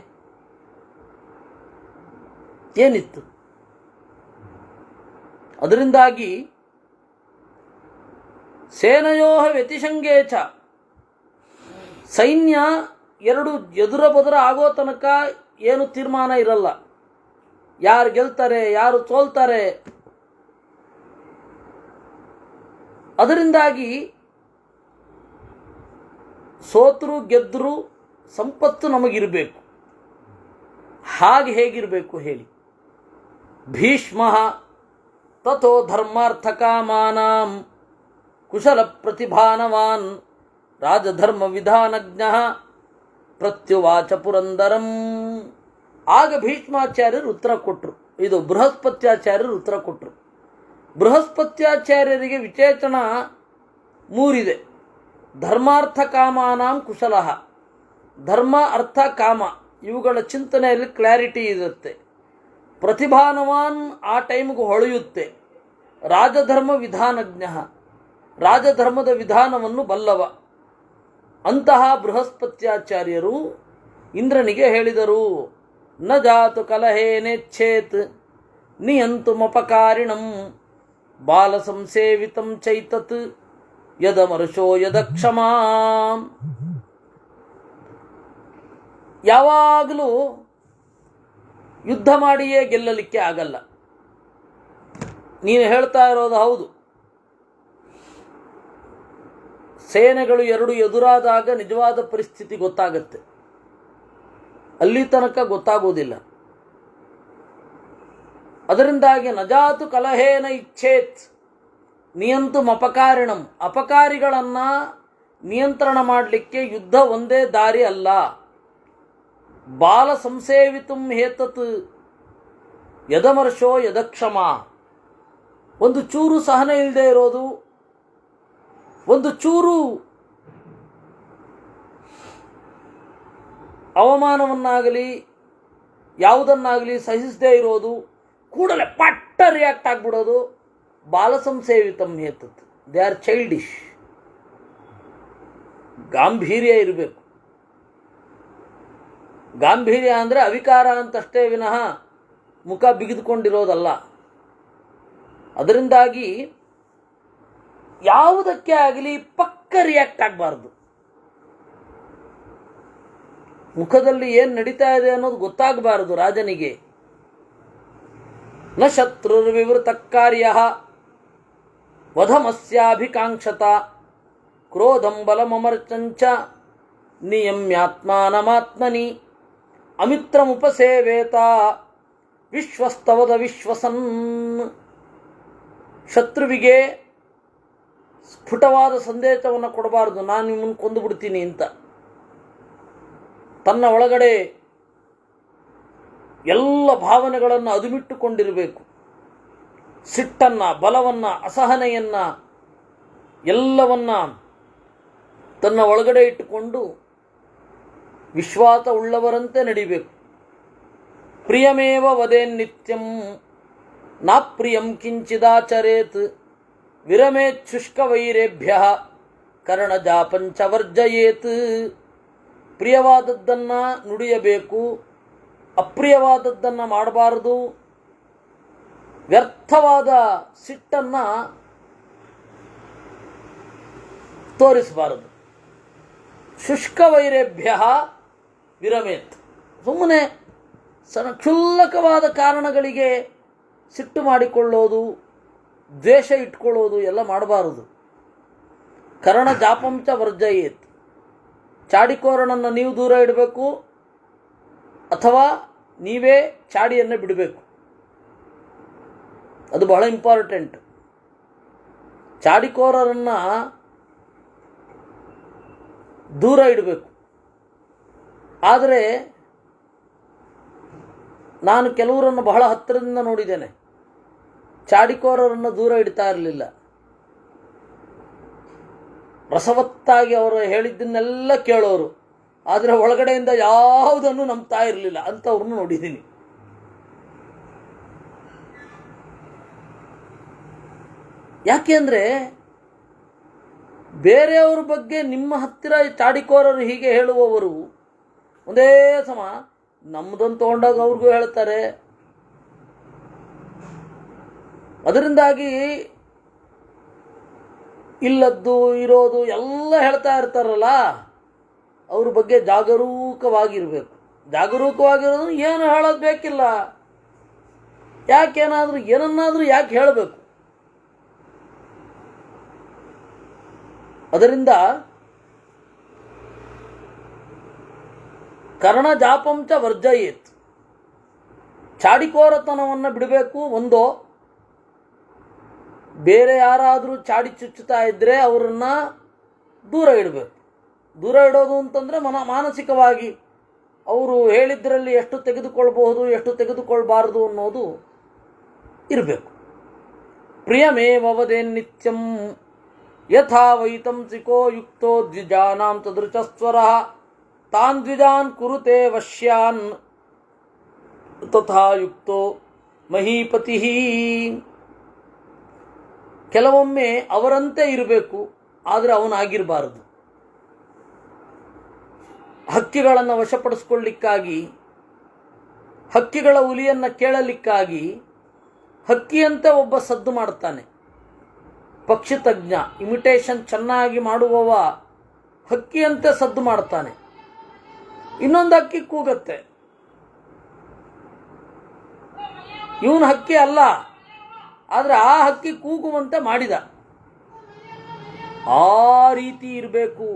Speaker 1: ಏನಿತ್ತು? ಅದರಿಂದಾಗಿ ಸೇನಯೋ ವ್ಯತಿಶಂಗೇಚ, ಸೈನ್ಯ ಎರಡು ಎದುರ ಬದುರ ಆಗೋ ತನಕ ಏನು ತೀರ್ಮಾನ ಇರಲ್ಲ. ಯಾರು ಗೆಲ್ತಾರೆ, ಯಾರು ಸೋಲ್ತಾರೆ. ಅದರಿಂದಾಗಿ ಸೋತರು ಗೆದ್ದರು ಸಂಪತ್ತು ನಮಗಿರಬೇಕು. ಹಾಗೆ ಹೇಗಿರಬೇಕು ಹೇಳಿ? ಭೀಷ್ಮ ತಥೋ ಧರ್ಮಾರ್ಥಕಾಮಾನಾಂ ಕುಶಲ ಪ್ರತಿಭಾನವಾನ್ ರಾಜಧರ್ಮ ವಿಧಾನಜ್ಞ ಪ್ರತ್ಯುವಾಚ ಪುರಂದರಂ. ಆಗ ಭೀಷ್ಮಾಚಾರ್ಯರು ಉತ್ತರ ಕೊಟ್ಟರು. ಇದು ಬೃಹಸ್ಪತ್ಯಾಚಾರ್ಯರು ಉತ್ತರ ಕೊಟ್ಟರು. ಬೃಹಸ್ಪತ್ಯಾಚಾರ್ಯರಿಗೆ ವಿಚೇತನ ಮೂರಿದೆ. ಧರ್ಮಾರ್ಥ ಕಾಮಾನಾಂ ಕುಶಲಃ. ಧರ್ಮ, ಅರ್ಥ, ಕಾಮ ಇವುಗಳ ಚಿಂತನೆಯಲ್ಲಿ ಕ್ಲಾರಿಟಿ ಇರುತ್ತೆ. ಪ್ರತಿಭಾನವಾನ್ ಆ ಟೈಮ್ಗೆ ಹೊಳೆಯುತ್ತೆ. ರಾಜಧರ್ಮ ವಿಧಾನಜ್ಞ, ರಾಜಧರ್ಮದ ವಿಧಾನವನ್ನು ಬಲ್ಲವ. ಅಂತಹ ಬೃಹಸ್ಪತ್ಯಾಚಾರ್ಯರು ಇಂದ್ರನಿಗೆ ಹೇಳಿದರು, ನ ಜಾತು ಕಲಹೇ ನೆಚ್ಛೇತ್ ನಿಯಂತುಮಪಕಾರಿಣಂ ಬಾಲ ಸಂಸೇವಿತಂ ಚೈತತ್ ಯದಮರುಷೋ ಯದಕ್ಷಮಾ. ಯಾವಾಗಲೂ ಯುದ್ಧ ಮಾಡಿಯೇ ಗೆಲ್ಲಲಿಕ್ಕೆ ಆಗಲ್ಲ. ನೀನು ಹೇಳ್ತಾ ಇರೋದು ಹೌದು. ಸೇನೆಗಳು ಎರಡು ಎದುರಾದಾಗ ನಿಜವಾದ ಪರಿಸ್ಥಿತಿ ಗೊತ್ತಾಗತ್ತೆ. ಅಲ್ಲಿ ತನಕ ಗೊತ್ತಾಗೋದಿಲ್ಲ. ಅದರಿಂದಾಗಿ ನಜಾತು ಕಲಹೇನ ಇಚ್ಛೇತ್ ನಿಯಂತು ಅಪಕಾರಿಣಂ. ಅಪಕಾರಿಗಳನ್ನು ನಿಯಂತ್ರಣ ಮಾಡಲಿಕ್ಕೆ ಯುದ್ಧ ಒಂದೇ ದಾರಿ ಅಲ್ಲ. ಬಾಲ ಸಂಸೇವಿತಂ ಹೇತತ್ ಯದಮರ್ಷೋ ಯದಕ್ಷಮ. ಒಂದು ಚೂರು ಸಹನೆ ಇಲ್ಲದೆ ಇರೋದು, ಒಂದು ಚೂರು ಅವಮಾನವನ್ನಾಗಲಿ ಯಾವುದನ್ನಾಗಲಿ ಸಹಿಸದೇ ಇರೋದು, ಕೂಡಲೇ ಪಟ್ಟ ರಿಯಾಕ್ಟ್ ಆಗಿಬಿಡೋದು. ಬಾಲಸಂಸೇವಿತಂ ಹೇತತ್. They are childish. ಗಾಂಭೀರ್ಯ ಇರಬೇಕು. ಗಾಂಭೀರ್ಯ ಅಂದರೆ ಅವಿಕಾರ ಅಂತಷ್ಟೇ ವಿನಃ ಮುಖ ಬಿಗಿದುಕೊಂಡಿರೋದಲ್ಲ. ಅದರಿಂದಾಗಿ ಯಾವುದಕ್ಕೆ ಆಗಲಿ ಪಕ್ಕ ರಿಯಾಕ್ಟ್ ಆಗಬಾರ್ದು. ಮುಖದಲ್ಲಿ ಏನು ನಡೀತಾ ಇದೆ ಅನ್ನೋದು ಗೊತ್ತಾಗಬಾರದು ರಾಜನಿಗೆ. ನ ಶತ್ರುರ್ವಿವೃತ ಕಾರ್ಯ ವಧಮಸ್ಯಾಭಿಕಾಂಕ್ಷತ ಕ್ರೋಧಂ ಬಲಮಮರ್ಚಂಚ ನಿಯಮ್ಯಾತ್ಮಾನಮಾತ್ಮನಿ ಅಮಿತ್ರಮುಪಸೇವೇತ ವಿಶ್ವಸ್ತವದ ವಿಶ್ವಸನ್. ಶತ್ರುವಿಗೆ ಸ್ಫುಟವಾದ ಸಂದೇಶವನ್ನು ಕೊಡಬಾರದು, ನಾನು ನಿಮ್ಮನ್ನು ಕೊಂದು ಬಿಡ್ತೀನಿ ಅಂತ. ತನ್ನ ಒಳಗಡೆ ಎಲ್ಲ ಭಾವನೆಗಳನ್ನು ಅದುಮಿಟ್ಟುಕೊಂಡಿರಬೇಕು. ಸಿಟ್ಟನ್ನು, ಬಲವನ್ನು, ಅಸಹನೆಯನ್ನು ಎಲ್ಲವನ್ನ ತನ್ನ ಒಳಗಡೆ ಇಟ್ಟುಕೊಂಡು ವಿಶ್ವಾಸ ಉಳ್ಳವರಂತೆ ನಡಿಬೇಕು. ಪ್ರಿಯಮೇವ ವದೇನ್ನಿತ್ಯಂ ನಾ ಪ್ರಿಯಂ ಕಿಂಚಿದಾಚರೇತ್ ವಿರಮೇತ್ ಶುಷ್ಕವೈರೇಭ್ಯ ಕರ್ಣಜಾಪಂಚ ವರ್ಜಯೇತ್. ಪ್ರಿಯವಾದದ್ದನ್ನು ನುಡಿಯಬೇಕು, ಅಪ್ರಿಯವಾದದ್ದನ್ನು ಮಾಡಬಾರದು, ವ್ಯರ್ಥವಾದ ಸಿಟ್ಟನ್ನು ತೋರಿಸಬಾರದು. ಶುಷ್ಕವೈರೇಭ್ಯ ವಿರಮೇತ್. ಸುಮ್ಮನೆ ಕ್ಷುಲ್ಲಕವಾದ ಕಾರಣಗಳಿಗೆ ಸಿಟ್ಟು ಮಾಡಿಕೊಳ್ಳೋದು, ದ್ವೇಷ ಇಟ್ಕೊಳ್ಳೋದು ಎಲ್ಲ ಮಾಡಬಾರದು. ಕರ್ಣ ಜಾಪಂಚ ವರ್ಜಯೇತ್. ಚಾಡಿಕೋರನನ್ನು ನೀವು ದೂರ ಇಡಬೇಕು ಅಥವಾ ನೀವೇ ಚಾಡಿಯನ್ನು ಬಿಡಬೇಕು. ಅದು ಬಹಳ ಇಂಪಾರ್ಟೆಂಟ್. ಚಾಡಿಕೋರರನ್ನು ದೂರ ಇಡಬೇಕು. ಆದರೆ ನಾನು ಕೆಲವರನ್ನು ಬಹಳ ಹತ್ತಿರದಿಂದ ನೋಡಿದ್ದೇನೆ, ಚಾಡಿಕೋರರನ್ನು ದೂರ ಇಡ್ತಾ ಇರಲಿಲ್ಲ. ರಸವತ್ತಾಗಿ ಅವರು ಹೇಳಿದ್ದನ್ನೆಲ್ಲ ಕೇಳೋರು, ಆದರೆ ಒಳಗಡೆಯಿಂದ ಯಾವುದನ್ನು ನಂಬ್ತಾ ಇರಲಿಲ್ಲ ಅಂಥವ್ರನ್ನು ನೋಡಿದ್ದೀನಿ. ಯಾಕೆ ಅಂದರೆ ಬೇರೆಯವ್ರ ಬಗ್ಗೆ ನಿಮ್ಮ ಹತ್ತಿರ ಚಾಡಿಕೋರರು ಹೀಗೆ ಹೇಳುವವರು ಒಂದೇ ಸಮ ನಮ್ಮದನ್ನು ತೊಗೊಂಡಾಗ ಅವ್ರಿಗೂ ಹೇಳ್ತಾರೆ. ಅದರಿಂದಾಗಿ ಇಲ್ಲದ್ದು ಇರೋದು ಎಲ್ಲ ಹೇಳ್ತಾ ಇರ್ತಾರಲ್ಲ, ಅವ್ರ ಬಗ್ಗೆ ಜಾಗರೂಕವಾಗಿರಬೇಕು. ಜಾಗರೂಕವಾಗಿರೋದು ಏನು ಹೇಳೋದು ಬೇಕಿಲ್ಲ. ಯಾಕೇನಾದರೂ ಏನನ್ನಾದರೂ ಯಾಕೆ ಹೇಳಬೇಕು? ಅದರಿಂದ ಕರ್ಣ ಜಾಪಂಚ ವರ್ಜಯೇತ್. ಚಾಡಿಕೋರತನವನ್ನು ಬಿಡಬೇಕು. ಒಂದೋ ಬೇರೆ ಯಾರಾದರೂ ಚಾಡಿ ಚುಚ್ಚುತ್ತಾ ಇದ್ದರೆ ಅವರನ್ನು ದೂರ ಇಡಬೇಕು. ದೂರ ಇಡೋದು ಅಂತಂದರೆ ಮಾನಸಿಕವಾಗಿ ಅವರು ಹೇಳಿದ್ರಲ್ಲಿ ಎಷ್ಟು ತೆಗೆದುಕೊಳ್ಬಹುದು, ಎಷ್ಟು ತೆಗೆದುಕೊಳ್ಬಾರ್ದು ಅನ್ನೋದು ಇರಬೇಕು. ಪ್ರಿಯಮೇವ ವದೇನ್ನಿತ್ಯಂ ಯಥಾ ವೈತಂಸಿಕೋ ಯುಕ್ತೋ ದ್ವಿಜಾನಾಂ ತದೃಚಸ್ವರಃ ತಾನ್ ದ್ವಿಜಾನ್ ಕುರುತೆ ವಶ್ಯಾನ್ ತಥಾ ಯುಕ್ತೋ ಮಹೀಪತಿ. ಕೆಲವೊಮ್ಮೆ ಅವರಂತೆ ಇರಬೇಕು, ಆದರೆ ಅವನಾಗಿರಬಾರದು. ಹಕ್ಕಿಗಳನ್ನು ವಶಪಡಿಸ್ಕೊಳ್ಳಿಕ್ಕಾಗಿ, ಹಕ್ಕಿಗಳ ಹುಲಿಯನ್ನು ಕೇಳಲಿಕ್ಕಾಗಿ ಹಕ್ಕಿಯಂತೆ ಒಬ್ಬ ಸದ್ದು ಮಾಡ್ತಾನೆ. ಪಕ್ಷಿ ತಜ್ಞ, ಇಮಿಟೇಷನ್ ಚೆನ್ನಾಗಿ ಮಾಡುವವ ಹಕ್ಕಿಯಂತೆ ಸದ್ದು ಮಾಡ್ತಾನೆ. ಇನ್ನೊಂದು ಹಕ್ಕಿ ಕೂಗತ್ತೆ, ಇವನು ಹಕ್ಕಿ ಅಲ್ಲ, ಆದರೆ ಆ ಹಕ್ಕಿ ಕೂಗುವಂತೆ ಮಾಡಿದ. ಆ ರೀತಿ ಇರಬೇಕು.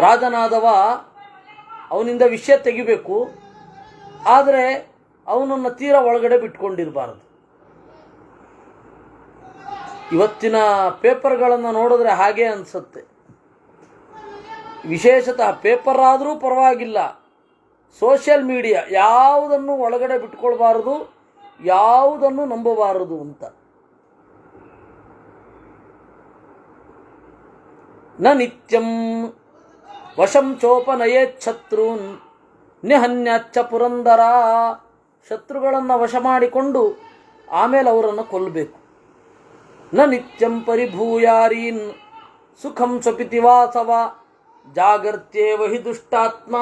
Speaker 1: ರಾಜನಾದವ ಅವನಿಂದ ವಿಷಯ ತೆಗಿಬೇಕು, ಆದರೆ ಅವನನ್ನು ತೀರ ಒಳಗಡೆ ಬಿಟ್ಕೊಂಡಿರಬಾರದು. ಇವತ್ತಿನ ಪೇಪರ್ಗಳನ್ನು ನೋಡಿದ್ರೆ ಹಾಗೆ ಅನಿಸುತ್ತೆ. ವಿಶೇಷತಃ ಪೇಪರ್ ಆದರೂ ಪರವಾಗಿಲ್ಲ, ಸೋಷಿಯಲ್ ಮೀಡಿಯಾ ಯಾವುದನ್ನು ಒಳಗಡೆ ಬಿಟ್ಕೊಳ್ಬಾರದು, ಯಾವುದನ್ನು ನಂಬಬಾರದು ಅಂತ. ನ ನಿತ್ಯಂ ವಶಂ ಚೋಪನಯೇಚ್ಛತ್ರೂನ್ ನಿಹನ್ಯಾಚ್ಚ ಪುರಂದರ. ಶತ್ರುಗಳನ್ನು ವಶ ಮಾಡಿಕೊಂಡು ಆಮೇಲೆ ಅವರನ್ನು ಕೊಲ್ಲಬೇಕು. ನ ನಿತ್ಯಂ ಪರಿಭೂಯಾರೀನ್ ಸುಖಂ ಸ್ವಪಿತಿ ವಾಸವ ಜಾಗರ್ತ್ಯೇವ ಹಿ ದುಷ್ಟಾತ್ಮ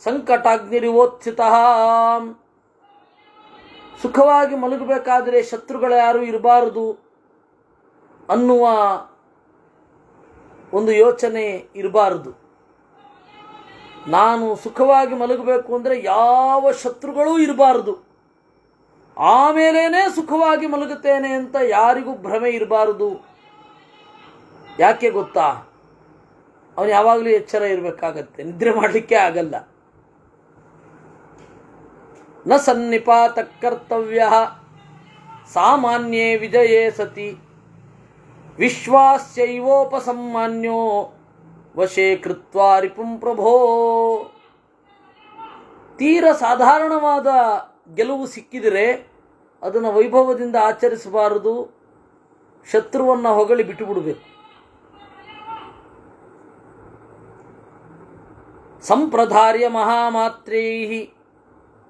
Speaker 1: ಸಂಕಟಾಗ್ನಿರಿವೋತ್ಥಿತಃ. ಸುಖವಾಗಿ ಮಲಗಬೇಕಾದರೆ ಶತ್ರುಗಳು ಯಾರೂ ಇರಬಾರದು ಅನ್ನುವ ಒಂದು ಯೋಚನೆ ಇರಬಾರದು. ನಾನು ಸುಖವಾಗಿ ಮಲಗಬೇಕು ಅಂದರೆ ಯಾವ ಶತ್ರುಗಳೂ ಇರಬಾರದು, ಆಮೇಲೇನೆ ಸುಖವಾಗಿ ಮಲಗುತ್ತೇನೆ ಅಂತ ಯಾರಿಗೂ ಭ್ರಮೆ ಇರಬಾರದು. ಯಾಕೆ ಗೊತ್ತಾ? ಅವನು ಯಾವಾಗಲೂ ಎಚ್ಚರ ಇರಬೇಕಾಗತ್ತೆ, ನಿದ್ರೆ ಮಾಡಲಿಕ್ಕೆ ಆಗಲ್ಲ. ನ ಸನ್ನಿಪಾತ ಕರ್ತವ್ಯ ಸಾಮಾನ್ಯೇ ವಿಜಯೇ ಸತಿ ವಿಶ್ವಾಸ್ಯೈವೋಪಸಮ್ಮಾನ್ಯೋ ವಶೇ ಕೃತ್ವಾ ರಿಪುಂ ಪ್ರಭೋ. ತೀರ ಸಾಧಾರಣವಾದ ಗೆಲುವು ಸಿಕ್ಕಿದರೆ ಅದನ್ನು ವೈಭವದಿಂದ ಆಚರಿಸಬಾರದು, ಶತ್ರುವನ್ನು ಹೊಗಳಿ ಬಿಟ್ಟುಬಿಡಬೇಕು. ಸಂಪ್ರಧಾರ್ಯ ಮಹಾಮಾತ್ರೈ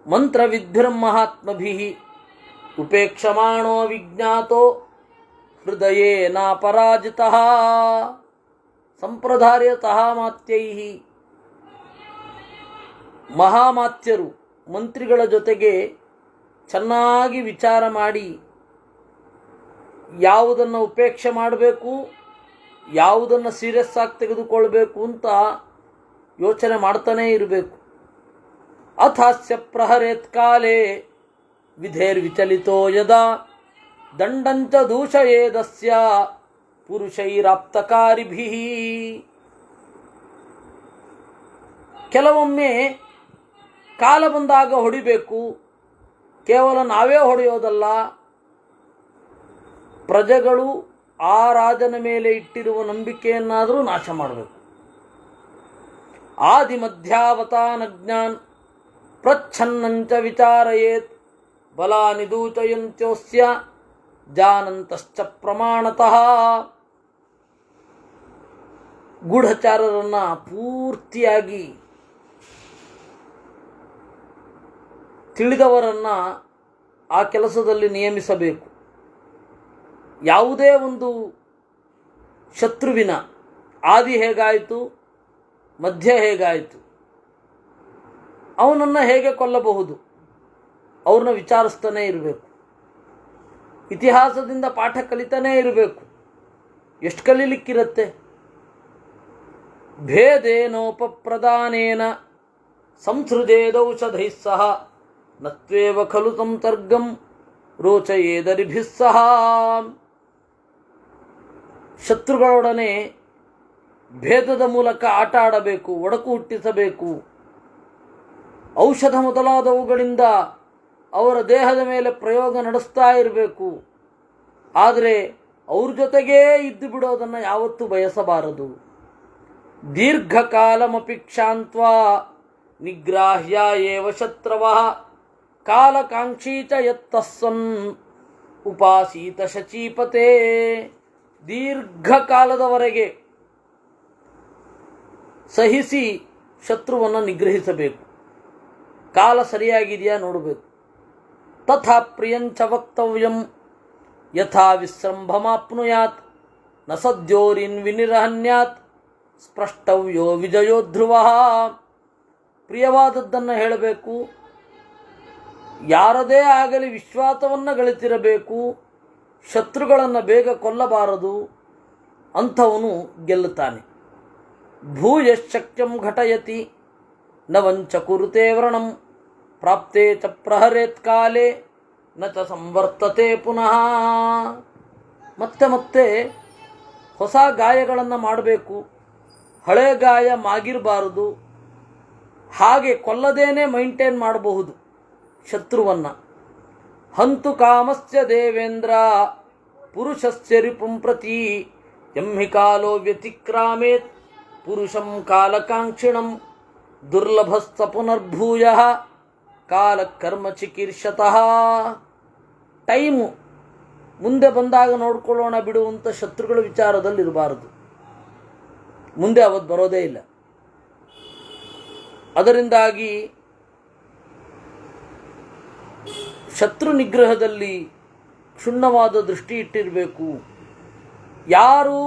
Speaker 1: ಮಂತ್ರವಿದ್ಭಿರ್ಮಹಾತ್ಮಭಿಃ ಉಪೇಕ್ಷಮಾಣೋ ವಿಜ್ಞಾತೋ ಹೃದಯೇ ನಾಪರಾಜಿತಃ ಸಂಪ್ರದಾರ್ಯತಃ ಮಾತ್ಯೈಃ. ಮಹಾಮಾತ್ಯರು ಮಂತ್ರಿಗಳ ಜೊತೆಗೆ ಚೆನ್ನಾಗಿ ವಿಚಾರ ಮಾಡಿ ಯಾವುದನ್ನು ಉಪೇಕ್ಷೆ ಮಾಡಬೇಕು, ಯಾವುದನ್ನು ಸೀರಿಯಸ್ ಆಗಿ ತೆಗೆದುಕೊಳ್ಬೇಕು ಅಂತ ಯೋಚನೆ ಮಾಡ್ತಾನೇ ಇರಬೇಕು. ಅಥಾಸ್ಯ ಪ್ರಹರೇತ್ ಕಾಲೇ ವಿಧೇರ್ವಿಚಲಿತೋ ಯದಾ ದಂಡಂಚ ದೂಷಯೇದಸ್ಯ ಪುರುಷೈರಾಪ್ತಕಾರಿಭಿಃ. ಕೆಲವೊಮ್ಮೆ ಕಾಲ ಬಂದಾಗ ಹೊಡಿಬೇಕು, ಕೇವಲ ನಾವೇ ಹೊಡೆಯೋದಲ್ಲ, ಪ್ರಜೆಗಳು ಆ ರಾಜನ ಮೇಲೆ ಇಟ್ಟಿರುವ ನಂಬಿಕೆಯನ್ನಾದರೂ ನಾಶ ಮಾಡಬೇಕು. ಆದಿಮಧ್ಯಾವತಾನಜ್ಞಾನ್ ಪ್ರಚ್ಛನ್ನಂಚ ವಿಚಾರಯೇತ್ ಬಲಾನಿ ದೂಚಯಂತ್ಯೋಸ್ಯ ಜಾನಂತಶ್ಚ ಪ್ರಮಾಣತಃ. ಗೂಢಚಾರರನ್ನು ಪೂರ್ತಿಯಾಗಿ ತಿಳಿದವರನ್ನು ಆ ಕೆಲಸದಲ್ಲಿ ನಿಯಮಿಸಬೇಕು. ಯಾವುದೇ ಒಂದು ಶತ್ರುವಿನ ಆದಿ ಹೇಗಾಯಿತು, ಮಧ್ಯ ಹೇಗಾಯಿತು, ಅವನನ್ನು ಹೇಗೆ ಕೊಲ್ಲಬಹುದು, ಅವ್ರನ್ನ ವಿಚಾರಿಸ್ತಾನೇ ಇರಬೇಕು. ಇತಿಹಾಸದಿಂದ ಪಾಠ ಕಲಿತಾನೇ ಇರಬೇಕು. ಎಷ್ಟು ಕಲೀಲಿಕ್ಕಿರುತ್ತೆ. ಭೇದೇನೋಪಪ್ರದಾನೇನ ಸಂಸೃಜೇದೌಷಧೈಃ ಸಹ ನತ್ವೇವ ಖಲು ಸಂಸರ್ಗಂ ರೋಚಯೇದರಿಭಿಃ ಸಹ. ಶತ್ರುಗಳೊಡನೆ ಭೇದದ ಮೂಲಕ ಆಟ ಆಡಬೇಕು, ಒಡಕು ಹುಟ್ಟಿಸಬೇಕು. ಔಷಧ ಮೊದಲಾದವುಗಳಿಂದ ಅವರ ದೇಹದ ಮೇಲೆ ಪ್ರಯೋಗ ನಡೆಸ್ತಾ ಇರಬೇಕು. ಆದರೆ ಅವ್ರ ಜೊತೆಗೇ ಇದ್ದು ಬಿಡೋದನ್ನು ಯಾವತ್ತೂ ಬಯಸಬಾರದು. ದೀರ್ಘಕಾಲಮಪಿ ಕ್ಷಾಂತ್ವಾ ನಿಗ್ರಾಹ್ಯ ಏವ ಶತ್ರವಃ ಕಾಲಕಾಂಕ್ಷೀ ಚ ಯತ್ತಸ್ಸನ್ ಉಪಾಸೀತ ಶಚೀಪತೆ. ದೀರ್ಘಕಾಲದವರೆಗೆ ಸಹಿಸಿ ಶತ್ರುವನ್ನು ನಿಗ್ರಹಿಸಬೇಕು. ಕಾಲ ಸರಿಯಾಗಿದೆಯಾ ನೋಡಬೇಕು. ತಥಾ ಪ್ರಿಯಂಚ ವಕ್ತವ್ಯಂ ಯಥಾ ವಿಸ್ರಂಭಮಾಪ್ನುಯಾತ್ ನ ಸದ್ಯೋರಿನ್ ವಿನಿರಹನ್ಯಾತ್ ಸ್ಪಷ್ಟವ್ಯೋ ವಿಜಯೋ ಧ್ರುವಃ. ಪ್ರಿಯವಾದದ್ದನ್ನು ಹೇಳಬೇಕು, ಯಾರದೇ ಆಗಲಿ ವಿಶ್ವಾಸವನ್ನು ಗಳಿಸಿರಬೇಕು. ಶತ್ರುಗಳನ್ನು ಬೇಗ ಕೊಲ್ಲಬಾರದು, ಅಂಥವನು ಗೆಲ್ಲುತ್ತಾನೆ. ಭೂಯಶಕ್ಯಂ ಘಟಯತಿ ನ ವಂಚ ಕುರುತೆ ವ್ರಣಂ ಪ್ರಾಪ್ತೆ ಚ ಪ್ರಹರೇತ್ ಕಾಲೇ ನ ಚ ಸಂವರ್ತತೆ ಪುನಃ. ಮತ್ತೆ ಮತ್ತೆ ಹೊಸ ಗಾಯಗಳನ್ನು ಮಾಡಬೇಕು. ಹಳೆ ಗಾಯ ಮಾಗಿರಬಾರದು. ಹಾಗೆ ಕೊಲ್ಲದೇನೆ ಮೈಂಟೈನ್ ಮಾಡಬಹುದು ಶತ್ರುವನ್ನು. ಹಂತು ಕಾಮಸ್ಯ ದೇವೇಂದ್ರ ಪುರುಷಸ್ಯ ರಿಪುಂ ಪ್ರತಿ ಯಂ ಹಿ ಕಾಲೋ ವ್ಯತಿಕ್ರಾಮೇತ್ ಪುರುಷಂ ಕಾಲಕಾಂಕ್ಷಿಣಂ ದುರ್ಲಭಸ್ಸ ಪುನರ್ಭೂಯಃ ಕಾಲಕರ್ಮ ಚಿಕೀರ್ಷತಃ. ಟೈಮು ಮುಂದೆ ಬಂದಾಗ ನೋಡ್ಕೊಳ್ಳೋಣ ಬಿಡುವಂಥ ಶತ್ರುಗಳ ವಿಚಾರದಲ್ಲಿರಬಾರದು. ಮುಂದೆ ಅವತ್ತು ಬರೋದೇ ಇಲ್ಲ. ಅದರಿಂದಾಗಿ ಶತ್ರು ನಿಗ್ರಹದಲ್ಲಿ ಕ್ಷುಣ್ಣವಾದ ದೃಷ್ಟಿ ಇಟ್ಟಿರಬೇಕು. ಯಾರು